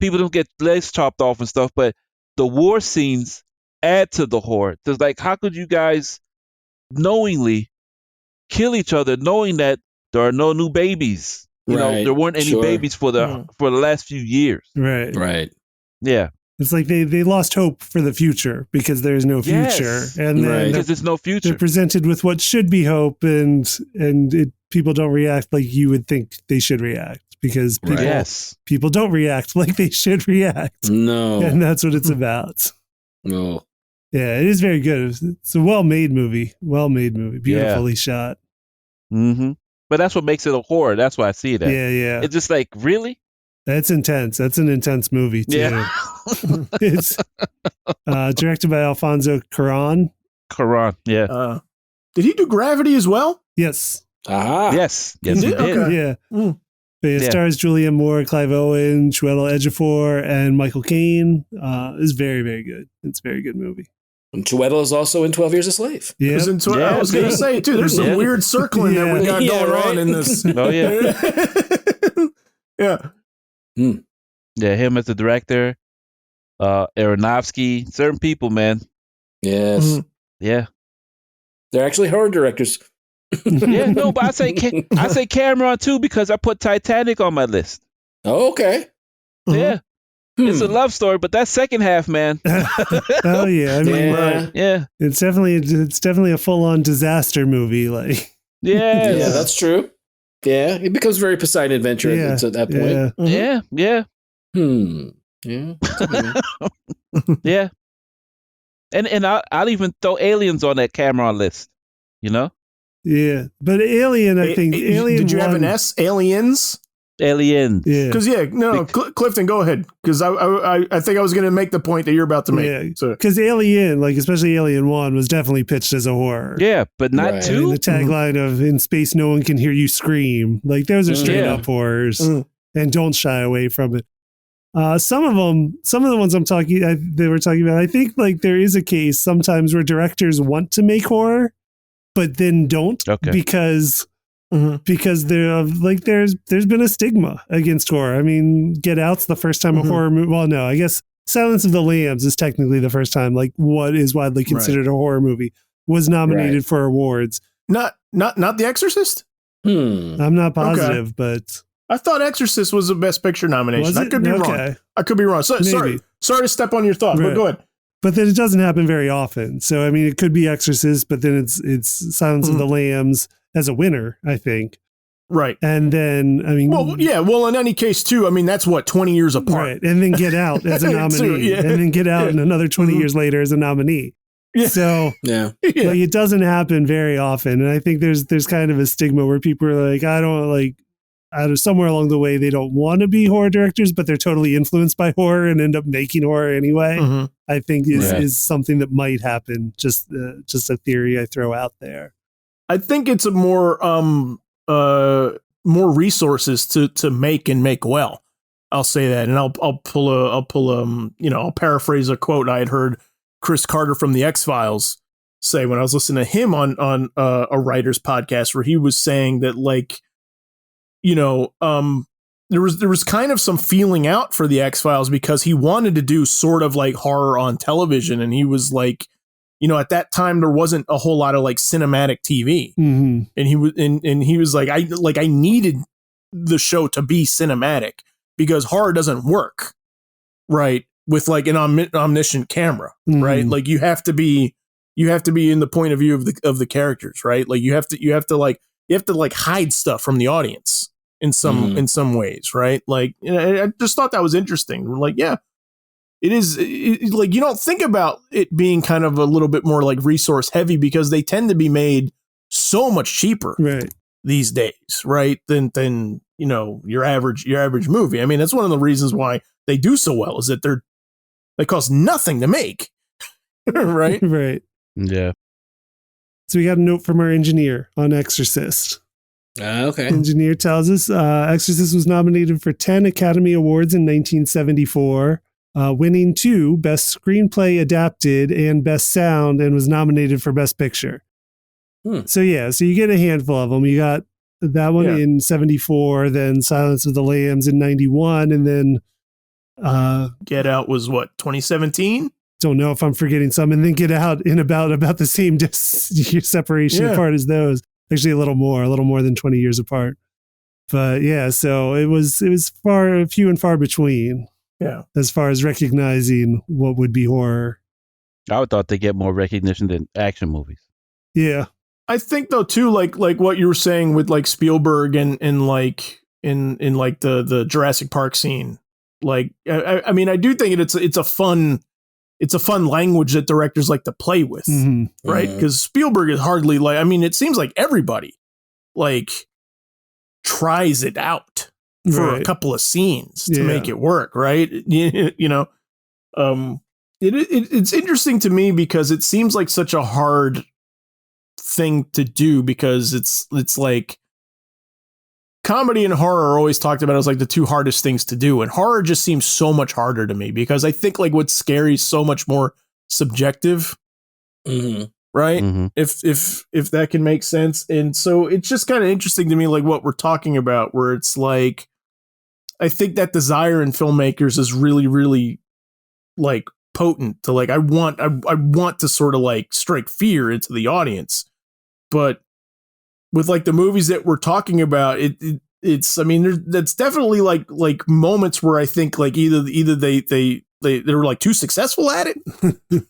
people don't get legs chopped off and stuff, but the war scenes add to the horror. It's like, how could you guys knowingly kill each other, knowing that there are no new babies? You know, Right. there weren't any Sure. babies for the last few years. Right. Right. Yeah, It's like they lost hope for the future because there's no future. Yes. And then Right. because there's no they're future. presented with what should be hope, and people don't react like you would think they should react, because people, Yes. people don't react like they should react. No. And that's what it's about. No. Yeah, it is very good. It's a well-made movie. Beautifully shot. Mm-hmm. But that's what makes it a horror. That's why I see that. Yeah. It's just like, really? That's intense. That's an intense movie, too. Yeah. It's directed by Alfonso Cuarón. Quran. Yeah. Did he do Gravity as well? Yes. Aha. Yes. Yes, he did? did. Okay. Yeah. Mm. But it Yeah. stars Julianne Moore, Clive Owen, Chiwetel Ejiofor, and Michael Caine. It's very, very good. It's a very good movie. And Chiwetel is also in 12 Years a Slave. Yeah. I was going to say, too, there's some Yeah. weird circling that we got Yeah, going right. on in this. Oh, yeah. Yeah. Yeah, him as the director. Aronofsky. Certain people, man. Yes. Mhm. Yeah. They're actually horror directors. Yeah, no, but I say Cameron, too, because I put Titanic on my list. Oh, okay. Yeah. It's a love story, but that second half, man. Oh yeah, I mean, Yeah. Yeah. it's definitely a full-on disaster movie. Like, Yes. Yeah, that's true. Yeah, it becomes very Poseidon Adventure at that point. yeah, Yeah. Yeah. Yeah. And I'll even throw Aliens on that Cameron list. You know? yeah. But Alien, I think Alien. Did you have an won. S? Aliens? Aliens. Yeah. Because Clifton, go ahead. Because I think I was going to make the point that you're about to make. Yeah. So Because Alien, like especially Alien 1, was definitely pitched as a horror. Yeah, but not Right. I mean, two. the tagline of "In space, no one can hear you scream." Like those are straight Yeah. up horrors, Mm. and don't shy away from it. Some of the ones they were talking about. I think like there is a case sometimes where directors want to make horror, but then don't Okay. because they're like there's been a stigma against horror. I mean, Get Out's the first time a horror movie. Well, no, I guess Silence of the Lambs is technically the first time like what is widely considered a horror movie was nominated for awards. not The Exorcist? I'm not positive, but I thought Exorcist was the Best Picture nomination. was I it? could be wrong. Okay. I could be wrong. So, Maybe. sorry to step on your thought, but Right. go ahead. But then it doesn't happen very often. So I mean, it could be Exorcist, but then it's Silence of the Lambs as a winner, I think. Right. And then I mean, Well, yeah. Well, in any case, too. I mean, that's what 20 years apart. right? And then Get Out as a nominee, Too, yeah. and then Get Out and another 20 years later as a nominee. Yeah. So Yeah. Yeah. like, it doesn't happen very often, and I think there's kind of a stigma where people are like, I don't like. out of somewhere along the way, they don't want to be horror directors, but they're totally influenced by horror and end up making horror anyway. Mm-hmm. I think is something that might happen. Just a theory I throw out there. I think it's a more resources to make and make well. I'll say that, and I'll paraphrase a quote I had heard Chris Carter from the X-Files say when I was listening to him on a writer's podcast, where he was saying that, like, there was kind of some feeling out for the X-Files because he wanted to do sort of like horror on television, and he was like, at that time there wasn't a whole lot of like cinematic TV, Mm-hmm. and he was like, I needed the show to be cinematic because horror doesn't work right with like an omniscient camera, Mm-hmm. right? Like you have to be in the point of view of the characters, right? Like you have to hide stuff from the audience in some ways, right? Like, I just thought that was interesting. Like, yeah, it is like, you don't think about it being kind of a little bit more like resource heavy because they tend to be made so much cheaper these days, right? Than your average movie. I mean, that's one of the reasons why they do so well is that they cost nothing to make. Right? Right. Yeah. So we got a note from our engineer on Exorcist. Okay. Engineer tells us Exorcist was nominated for 10 Academy Awards in 1974, winning 2 Best Screenplay Adapted and Best Sound, and was nominated for Best Picture. So you get a handful of them. You got that one in 74, then Silence of the Lambs in 91, and then Get Out was what, 2017? Don't know if I'm forgetting some, and then Get Out in about the same separation apart as those. Actually, a little more than 20 years apart. But yeah, so it was few and far between. Yeah, as far as recognizing what would be horror. I would thought they get more recognition than action movies. Yeah, I think though too, like what you were saying with like Spielberg and like in like the Jurassic Park scene. Like, I mean, I do think it's a fun language that directors like to play with, right? Because Spielberg is hardly like, I mean, it seems like everybody like tries it out for a couple of scenes to make it work, right? It's interesting to me because it seems like such a hard thing to do because it's like comedy and horror are always talked about as like the 2 hardest things to do, and horror just seems so much harder to me because I think like what's scary is so much more subjective, right? If that can make sense. And so it's just kind of interesting to me, like what we're talking about, where it's like I think that desire in filmmakers is really, really like potent to like I want to sort of like strike fear into the audience, but with like the movies that we're talking about, it's I mean, that's definitely like moments where I think like either they were like too successful at it,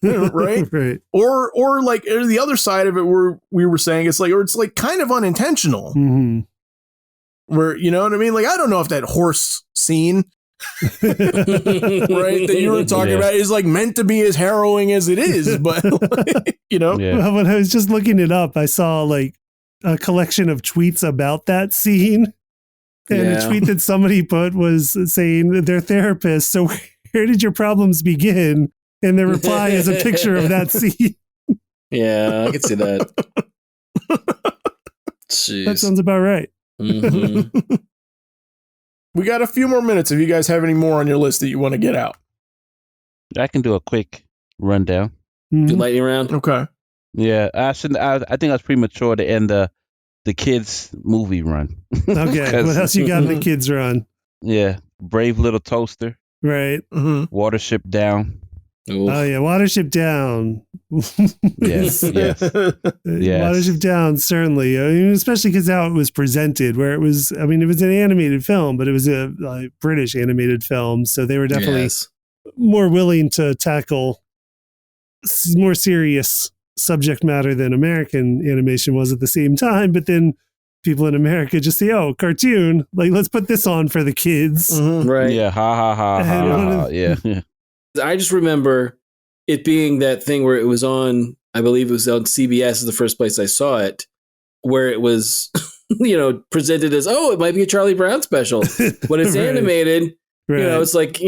right? Or like the other side of it where we were saying it's like kind of unintentional, where, you know what I mean? Like, I don't know if that horse scene, right, that you were talking about is like meant to be as harrowing as it is, but Well, when I was just looking it up, I saw like a collection of tweets about that scene. And the tweet that somebody put was saying that they're therapists. So where did your problems begin? And the reply is a picture of that scene. Yeah, I can see that. Jeez. That sounds about right. We got a few more minutes if you guys have any more on your list that you want to get out. I can do a quick rundown. Do lightning round? Okay. Yeah, I think I was premature to end the kids movie run. Okay, what else you got in the kids run? Yeah, Brave Little Toaster. Right. Watership Down. Oof. Oh yeah, Watership Down. Yes. Watership Down, certainly. I mean, especially because how it was presented, where it was an animated film, but it was a British animated film, so they were definitely more willing to tackle more serious subject matter than American animation was at the same time. But then people in America just say, "Oh, cartoon! Like, let's put this on for the kids." Right? Yeah. Ha. Yeah. I just remember it being that thing where it was on, I believe it was on CBS is the first place I saw it, where it was presented as, it might be a Charlie Brown special. When it's Right. animated, it's like,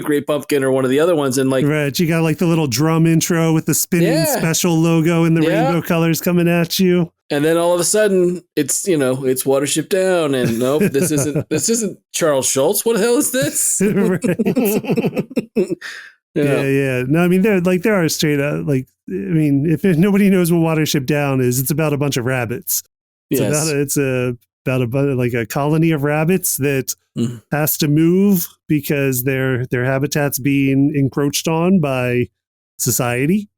Great Pumpkin or one of the other ones. And like, right. You got like the little drum intro with the spinning special logo and the rainbow colors coming at you. And then all of a sudden it's Watership Down. And nope, this isn't Charles Schultz. What the hell is this? Yeah. No, I mean, there are straight up, like, I mean, if nobody knows what Watership Down is, it's about a bunch of rabbits. It's about a colony of rabbits that has to move because their habitat's being encroached on by society.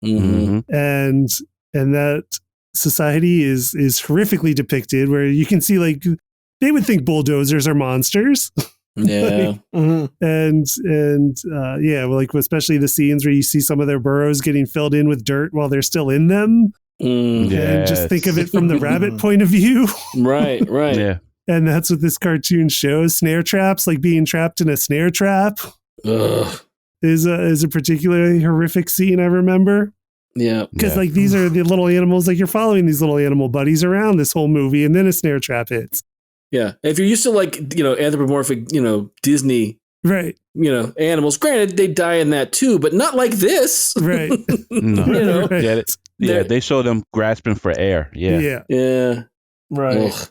Mm-hmm. And that society is horrifically depicted, where you can see, like, they would think bulldozers are monsters. Yeah. And like, especially the scenes where you see some of their burrows getting filled in with dirt while they're still in them. And just think of it from the rabbit point of view. Right. Yeah. And that's what this cartoon shows. Snare traps, like being trapped in a snare trap, is a particularly horrific scene, I remember. Yeah. Because like, these are the little animals, like, you're following these little animal buddies around this whole movie, and then a snare trap hits. Yeah. If you're used to, like, anthropomorphic, Disney, right, animals, granted, they die in that too, but not like this. Right. No. Right. Get it? Yeah, they show them grasping for air. Yeah. Right. Ugh.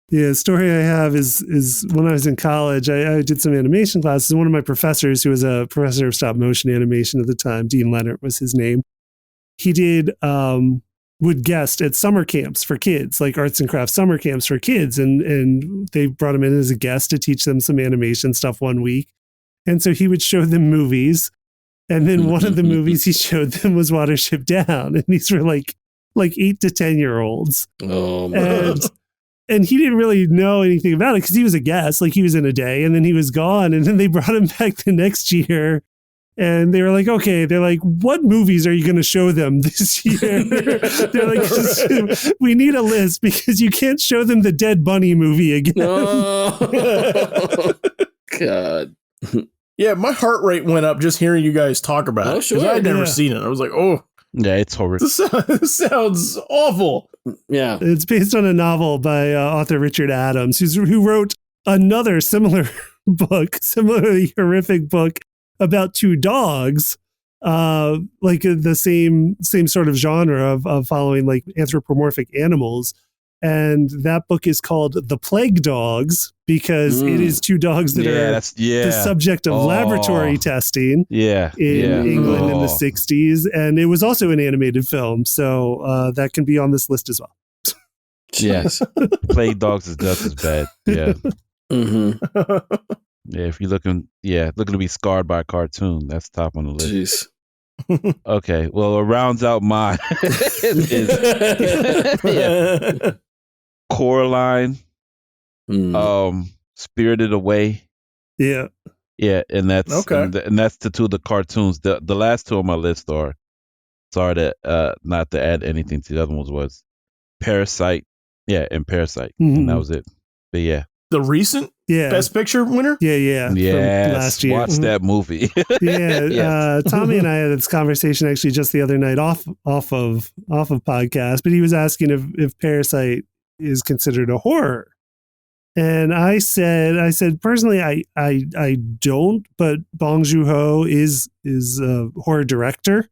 Yeah, the story I have is when I was in college, I did some animation classes. One of my professors, who was a professor of stop motion animation at the time, Dean Leonard was his name, he would guest at summer camps for kids, like arts and crafts summer camps for kids. And they brought him in as a guest to teach them some animation stuff one week. And so he would show them movies. And then one of the movies he showed them was Watership Down. And these were like 8 to 10-year-olds. Oh, man. And he didn't really know anything about it because he was a guest, like, he was in a day and then he was gone. And then they brought him back the next year. And they were like, okay, they're like, what movies are you going to show them this year? They're like, we need a list because you can't show them the Dead Bunny movie again. Oh, God. Yeah, my heart rate went up just hearing you guys talk about it. Oh, sure. I'd never seen it. I was like, oh. Yeah, it's horrible. This sounds awful. Yeah. It's based on a novel by author Richard Adams, who wrote another similarly horrific book about two dogs, like the same sort of genre of following like anthropomorphic animals. And that book is called The Plague Dogs because it is two dogs that are the subject of laboratory testing in England in the 60s. And it was also an animated film. So that can be on this list as well. Yes. Plague Dogs is just as bad. Yeah. Mm-hmm. Yeah, if you're looking to be scarred by a cartoon, that's top on the list. Jeez. Okay, well, it rounds out mine is Coraline, Spirited Away. Yeah, and that's okay. And that's the two of the cartoons. The last two on my list are, sorry to not to add anything to the other ones, was Parasite, and Parasite, and that was it. But yeah. The recent Best Picture winner? Yeah. Yes, from last year. Watch that movie. Tommy and I had this conversation actually just the other night off of podcast, but he was asking if Parasite is considered a horror. And I said personally I don't, but Bong Joon-ho is a horror director.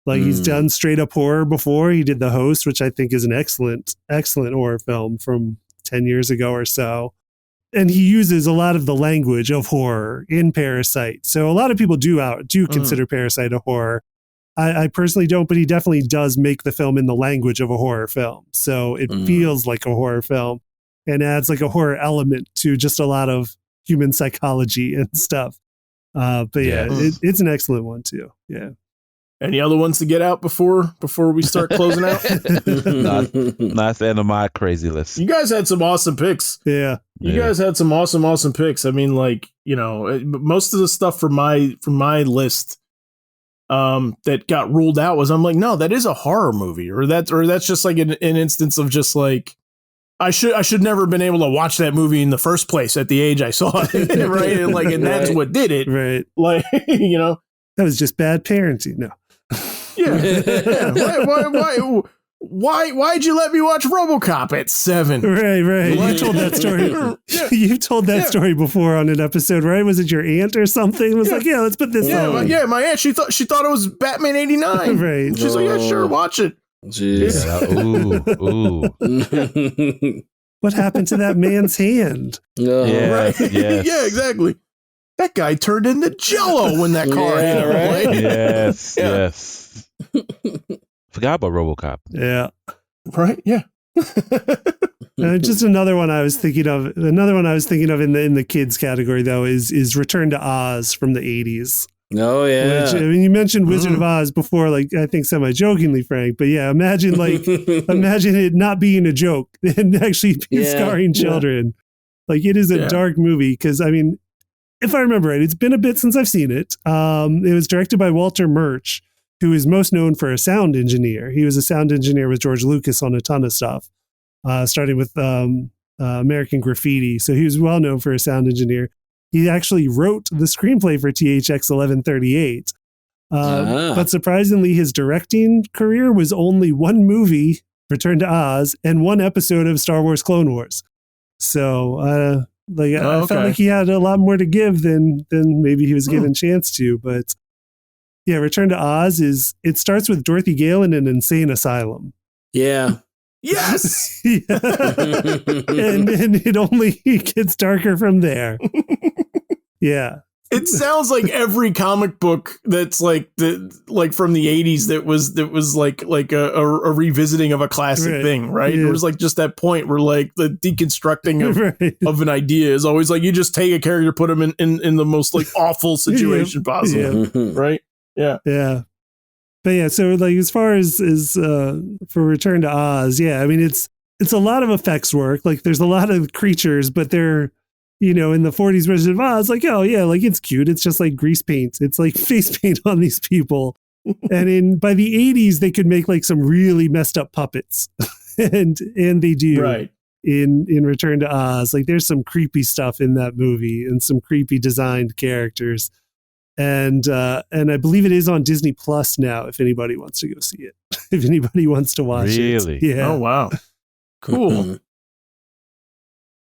Like he's done straight up horror before. He did The Host, which I think is an excellent horror film from 10 years ago or so. And he uses a lot of the language of horror in Parasite. So a lot of people do consider Parasite a horror. I personally don't, but he definitely does make the film in the language of a horror film. So it feels like a horror film and adds like a horror element to just a lot of human psychology and stuff. It's an excellent one too. Yeah. Any other ones to get out before we start closing out? Not the end of my crazy list. You guys had some awesome picks. Yeah. You guys had some awesome picks. I mean, like, most of the stuff from my list that got ruled out was, I'm like, no, that is a horror movie, or that's just like an instance of just like, I should never have been able to watch that movie in the first place at the age I saw it, right? And that's what did it, right? Like, that was just bad parenting. No. Yeah. why'd you let me watch RoboCop at 7? Right. You told that story. Yeah. You told that story before on an episode, right? Was it your aunt or something? It was like, yeah, let's put this on. My aunt, she thought it was Batman 89. Right. She's like, yeah, sure, watch it. Jeez. Ooh. What happened to that man's hand? Yeah. Right. Yes. Yeah, exactly. That guy turned into Jello when that car hit him. right? Right? Yes. Forgot about RoboCop. Yeah. Right? Yeah. Just another one I was thinking of. Another one I was thinking of in the kids category though is Return to Oz from the 80s. Oh yeah. Which, I mean, you mentioned Wizard of Oz before, like I think semi-jokingly, Frank. But yeah, imagine it not being a joke and actually scarring children. Like it is a dark movie because I mean, if I remember right, it's been a bit since I've seen it. It was directed by Walter Murch, who is most known for a sound engineer. He was a sound engineer with George Lucas on a ton of stuff, starting with American Graffiti. So he was well known for a sound engineer. He actually wrote the screenplay for THX 1138. But surprisingly, his directing career was only one movie, Return to Oz, and one episode of Star Wars Clone Wars. So I felt like he had a lot more to give than maybe he was given chance to. But yeah, Return to Oz it starts with Dorothy Gale in an insane asylum. Yeah. Yes. And it only gets darker from there. Yeah. It sounds like every comic book that's like from the 80s that was like a revisiting of a classic thing, right? Yeah. It was like just that point where like the deconstructing of an idea is always like you just take a character, put them in the most like awful situation possible, right? Yeah. Yeah. But yeah, so like as far as for Return to Oz, yeah, I mean it's a lot of effects work. Like there's a lot of creatures, but they're, you know, in the 40s version of Oz, like, oh yeah, like it's cute. It's just like grease paint. It's like face paint on these people. And by the 80s, they could make like some really messed up puppets. and they do in Return to Oz. Like there's some creepy stuff in that movie and some creepy designed characters. And I believe it is on Disney Plus now, if anybody wants to go see it. If anybody wants to watch it. Really? Yeah. Oh wow. Cool.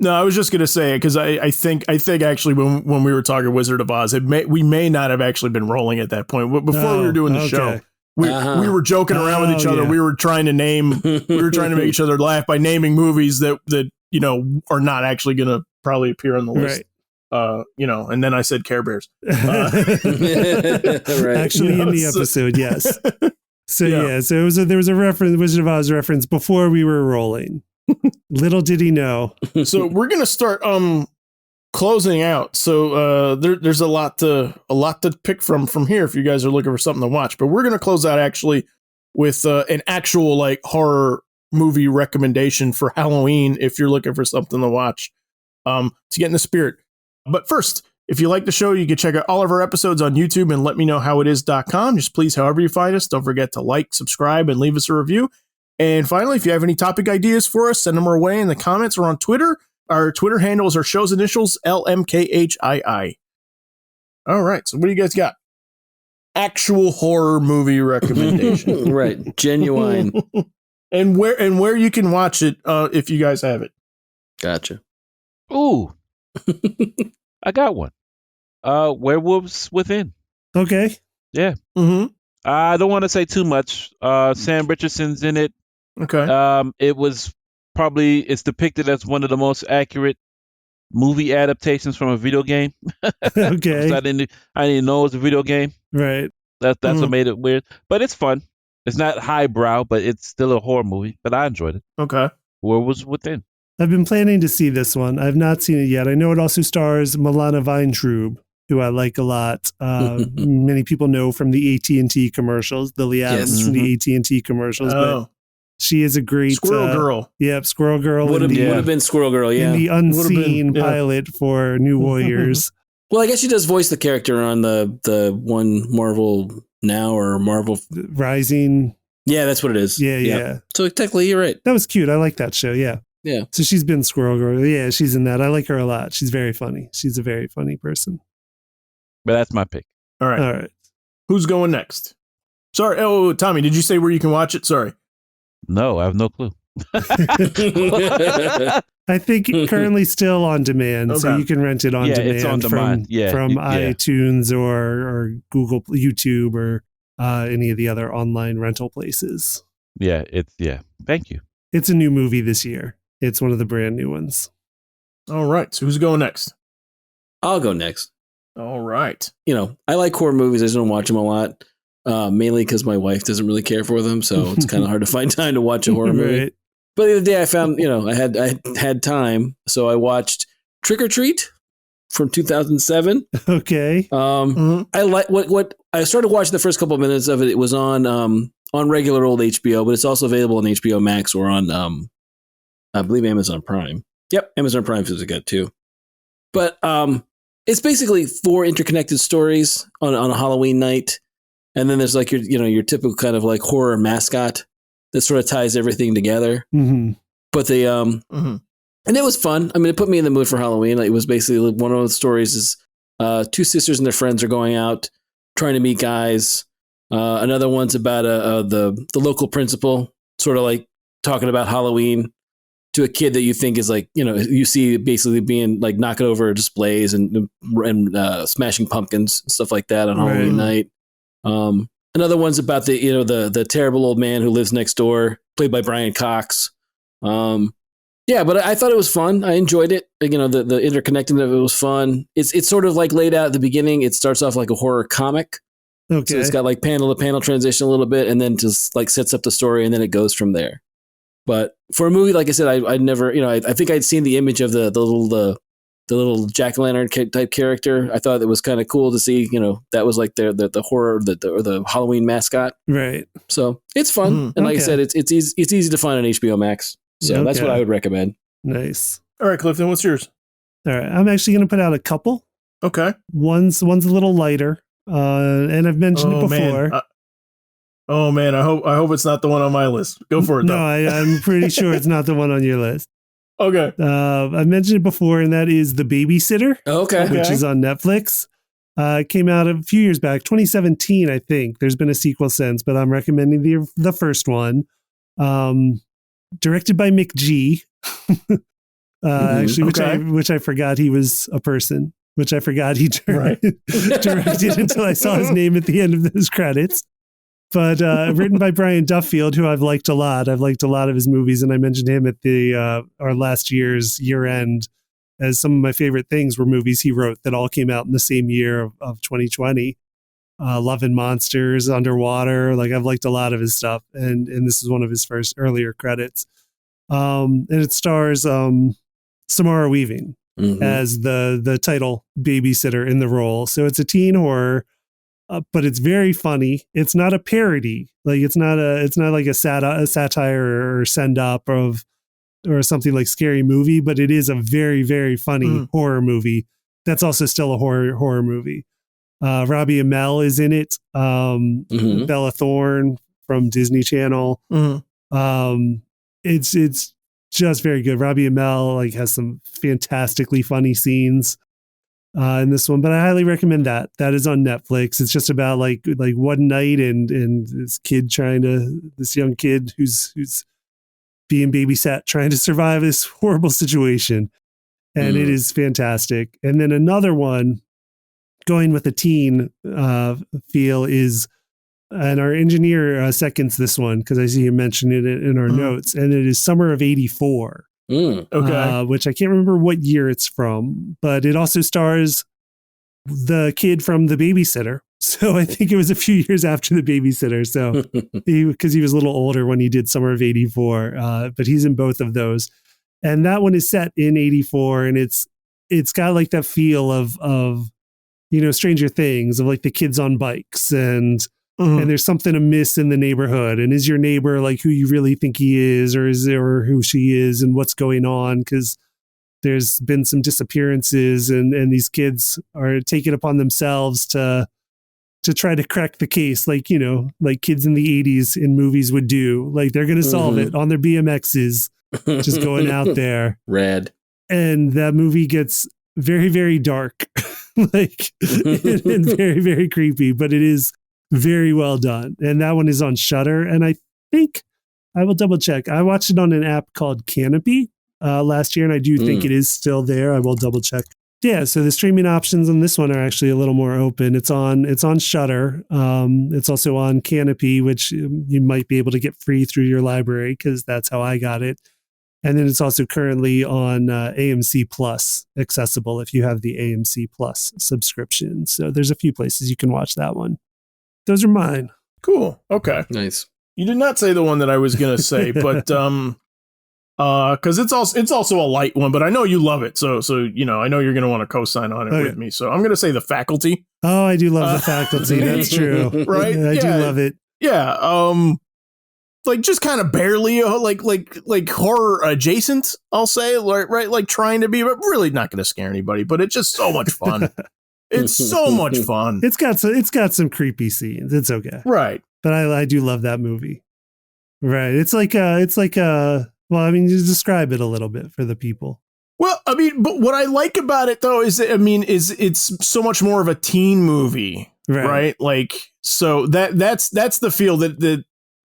No, I was just gonna say it because I think actually when we were talking Wizard of Oz, we may not have actually been rolling at that point. Before we were doing the show, we were joking around with each other. We were trying to make each other laugh by naming movies that you know are not actually gonna probably appear on the list. Right. You know, and then I said Care Bears. Actually, in the episode, yes. So so there was a reference, Wizard of Oz reference before we were rolling. Little did he know. So we're gonna start closing out. So there's a lot to pick from here if you guys are looking for something to watch. But we're gonna close out actually with an actual like horror movie recommendation for Halloween if you're looking for something to watch. To get in the spirit. But first, if you like the show, you can check out all of our episodes on YouTube and letmeknowhowitis.com. Just please, however you find us, don't forget to like, subscribe, and leave us a review. And finally, if you have any topic ideas for us, send them our way in the comments or on Twitter. Our Twitter handles are show's initials, LMKHII. All right, so what do you guys got? Actual horror movie recommendation. Right, genuine. and where you can watch it if you guys have it. Gotcha. Ooh. I got one. Werewolves Within. Okay. Yeah. Mm-hmm. I don't want to say too much. Sam Richardson's in it. Okay. It's depicted as one of the most accurate movie adaptations from a video game. Okay. I didn't know it was a video game. Right. That's what made it weird. But it's fun. It's not highbrow, but it's still a horror movie. But I enjoyed it. Okay. Werewolves Within. I've been planning to see this one. I've not seen it yet. I know it also stars Milana Weintraub, who I like a lot. Many people know from the AT&T commercials, the Lee Adams from the AT&T commercials. But she is a great Squirrel Girl. Yep, Squirrel Girl. Would have been Squirrel Girl, yeah. In the unseen pilot for New Warriors. Well, I guess she does voice the character on the one Marvel Now or Marvel Rising. Yeah, that's what it is. Yeah. So technically, you're right. That was cute. I like that show. Yeah. Yeah. So she's been Squirrel Girl. Yeah, she's in that. I like her a lot. She's very funny. She's a very funny person. But that's my pick. All right. Who's going next? Sorry. Oh, Tommy, did you say where you can watch it? Sorry. No, I have no clue. I think currently still on demand, so Okay. you can rent it on Yeah, demand it's on demand. from Yeah. iTunes or Google, YouTube, or any of the other online rental places. Yeah, Thank you. It's a new movie this year. It's one of the brand new ones. All right. So who's going next? I'll go next. All right. You know, I like horror movies. I just don't watch them a lot, mainly because my wife doesn't really care for them. So it's kind of hard to find time to watch a horror movie. Right. But the other day I found, I had time. So I watched Trick or Treat from 2007. Okay. I like what I started watching the first couple of minutes of it. It was on regular old HBO, but it's also available on HBO Max or on, I believe, Amazon Prime. Yep. Amazon Prime is good too. But, it's basically 4 interconnected stories on a Halloween night. And then there's like your typical kind of like horror mascot that sort of ties everything together. Mm-hmm. But and it was fun. I mean, it put me in the mood for Halloween. Like, it was basically one of the stories is 2 sisters and their friends are going out trying to meet guys. Another one's about the local principal sort of like talking about Halloween to a kid that you think is like, you see basically being like knocking over displays and smashing pumpkins and stuff like that on Halloween night. Another one's about the terrible old man who lives next door, played by Brian Cox. Yeah, but I thought it was fun. I enjoyed it. The interconnecting of it was fun. It's sort of like laid out at the beginning. It starts off like a horror comic. Okay. So it's got like panel to panel transition a little bit, and then just like sets up the story, and then it goes from there. But for a movie, like I said, I never, I think I'd seen the image of the little jack-o'-lantern type character. I thought it was kind of cool to see, that was like the horror, or the Halloween mascot. Right. So it's fun, and like I said, it's easy to find on HBO Max. So that's what I would recommend. Nice. All right, Clifton, what's yours? All right, I'm actually going to put out a couple. Okay. One's a little lighter, and I've mentioned it before. Man, I hope it's not the one on my list. Go for it. No, I'm pretty sure it's not the one on your list. Okay. I mentioned it before, and that is The Babysitter. Okay. Which is on Netflix. It came out a few years back, 2017, I think. There's been a sequel since, but I'm recommending the first one. Directed by Mick G. Actually, which I forgot he was a person, which I forgot he directed until I saw his name at the end of those credits. But written by Brian Duffield, who I've liked a lot. I've liked a lot of his movies, and I mentioned him at our last year's year end as some of my favorite things were movies he wrote that all came out in the same year of 2020. Love and Monsters, Underwater. Like, I've liked a lot of his stuff, and this is one of his first earlier credits. And it stars Samara Weaving as the title babysitter in the role. So it's a teen horror. But it's very funny. It's not a parody. Like, it's not like a satire or send up or something like Scary Movie, but it is a very, very funny horror movie. That's also still a horror movie. Robbie Amell is in it. Bella Thorne from Disney Channel. It's just very good. Robbie Amell has some fantastically funny scenes in this one, but I highly recommend that. That is on Netflix. It's just about like one night and this young kid who's being babysat, trying to survive this horrible situation. And it is fantastic. And then another one going with a teen feel is, and our engineer seconds this one because I see you mentioned it in our notes, and it is Summer of '84. Which I can't remember what year it's from, but it also stars the kid from The Babysitter. So I think it was a few years after The Babysitter. So because he was a little older when he did Summer of '84, but he's in both of those. And that one is set in '84, and it's got like that feel of Stranger Things, of like the kids on bikes and there's something amiss in the neighborhood. And is your neighbor like who you really think he is, or who she is, and what's going on? Because there's been some disappearances, and these kids are taking upon themselves to try to crack the case, like kids in the 80s in movies would do. Like, they're going to solve it on their BMXs, just going out there. Rad. And that movie gets very, very dark, and very, very creepy, but it is very well done. And that one is on Shudder. And I think I will double check. I watched it on an app called Canopy last year, and I do think it is still there. I will double check. Yeah, so the streaming options on this one are actually a little more open. It's on Shudder. It's also on Canopy, which you might be able to get free through your library because that's how I got it. And then it's also currently on AMC Plus accessible if you have the AMC Plus subscription. So there's a few places you can watch that one. Those are mine. Cool. Okay. Nice. You did not say the one that I was gonna say, but because it's also a light one, but I know you love it, so you know I know you're gonna want to co-sign on it with me. So I'm gonna say The Faculty. Oh, I do love The Faculty. That's true, right? I do love it. Yeah. Like just kind of barely like horror adjacent, I'll say, right? Like trying to be, but really not gonna scare anybody. But it's just so much fun. It's so much fun. It's got some creepy scenes. It's okay, right? But I do love that movie. Right? It's like well, I mean, you describe it a little bit for the people. Well, I mean, but what I like about it though is it's so much more of a teen movie, right? Like, so that's the feel that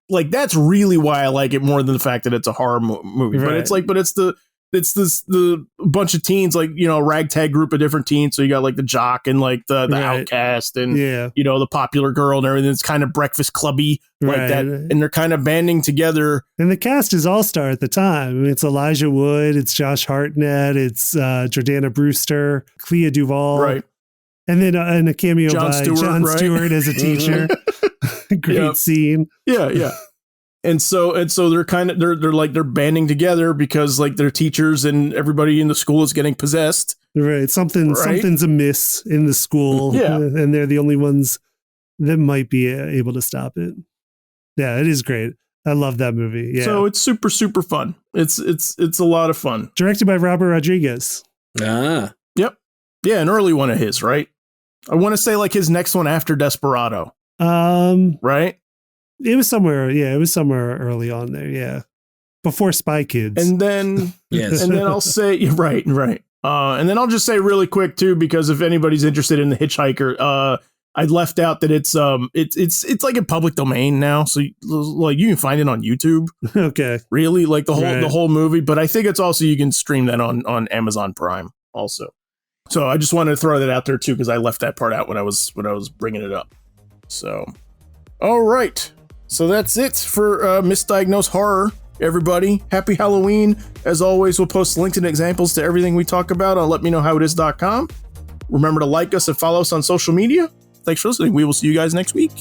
like that's really why I like it more than the fact that it's a horror movie. Right. But it's the bunch of teens, like, you know, ragtag group of different teens. So you got like the jock and like the outcast and you know, the popular girl and everything. It's kind of Breakfast Clubby like that, and they're kind of banding together. And the cast is all-star at the time. It's Elijah Wood, it's Josh Hartnett, it's Jordana Brewster, Clea Duvall, right? And then and a cameo by Jon Stewart as a teacher. Great scene. Yeah. And so they're kind of they're banding together because like their teachers and everybody in the school is getting possessed. Right. Something's amiss in the school. Yeah. And they're the only ones that might be able to stop it. Yeah, it is great. I love that movie. Yeah. So it's super, super fun. It's a lot of fun. Directed by Robert Rodriguez. Ah. Yep. Yeah, an early one of his, right? I want to say like his next one after Desperado. Right? It was somewhere early on there, yeah. Before Spy Kids. And then yes. And then I'll say right. And then I'll just say really quick too, because if anybody's interested in The Hitchhiker, I left out that it's like in public domain now, so like you can find it on YouTube. Okay. Really, like the whole movie, but I think it's also you can stream that on Amazon Prime also. So I just wanted to throw that out there too, because I left that part out when I was bringing it up. So, all right. So that's it for Misdiagnosed Horror, everybody. Happy Halloween. As always, we'll post links and examples to everything we talk about on letmeknowhowitis.com. Remember to like us and follow us on social media. Thanks for listening. We will see you guys next week.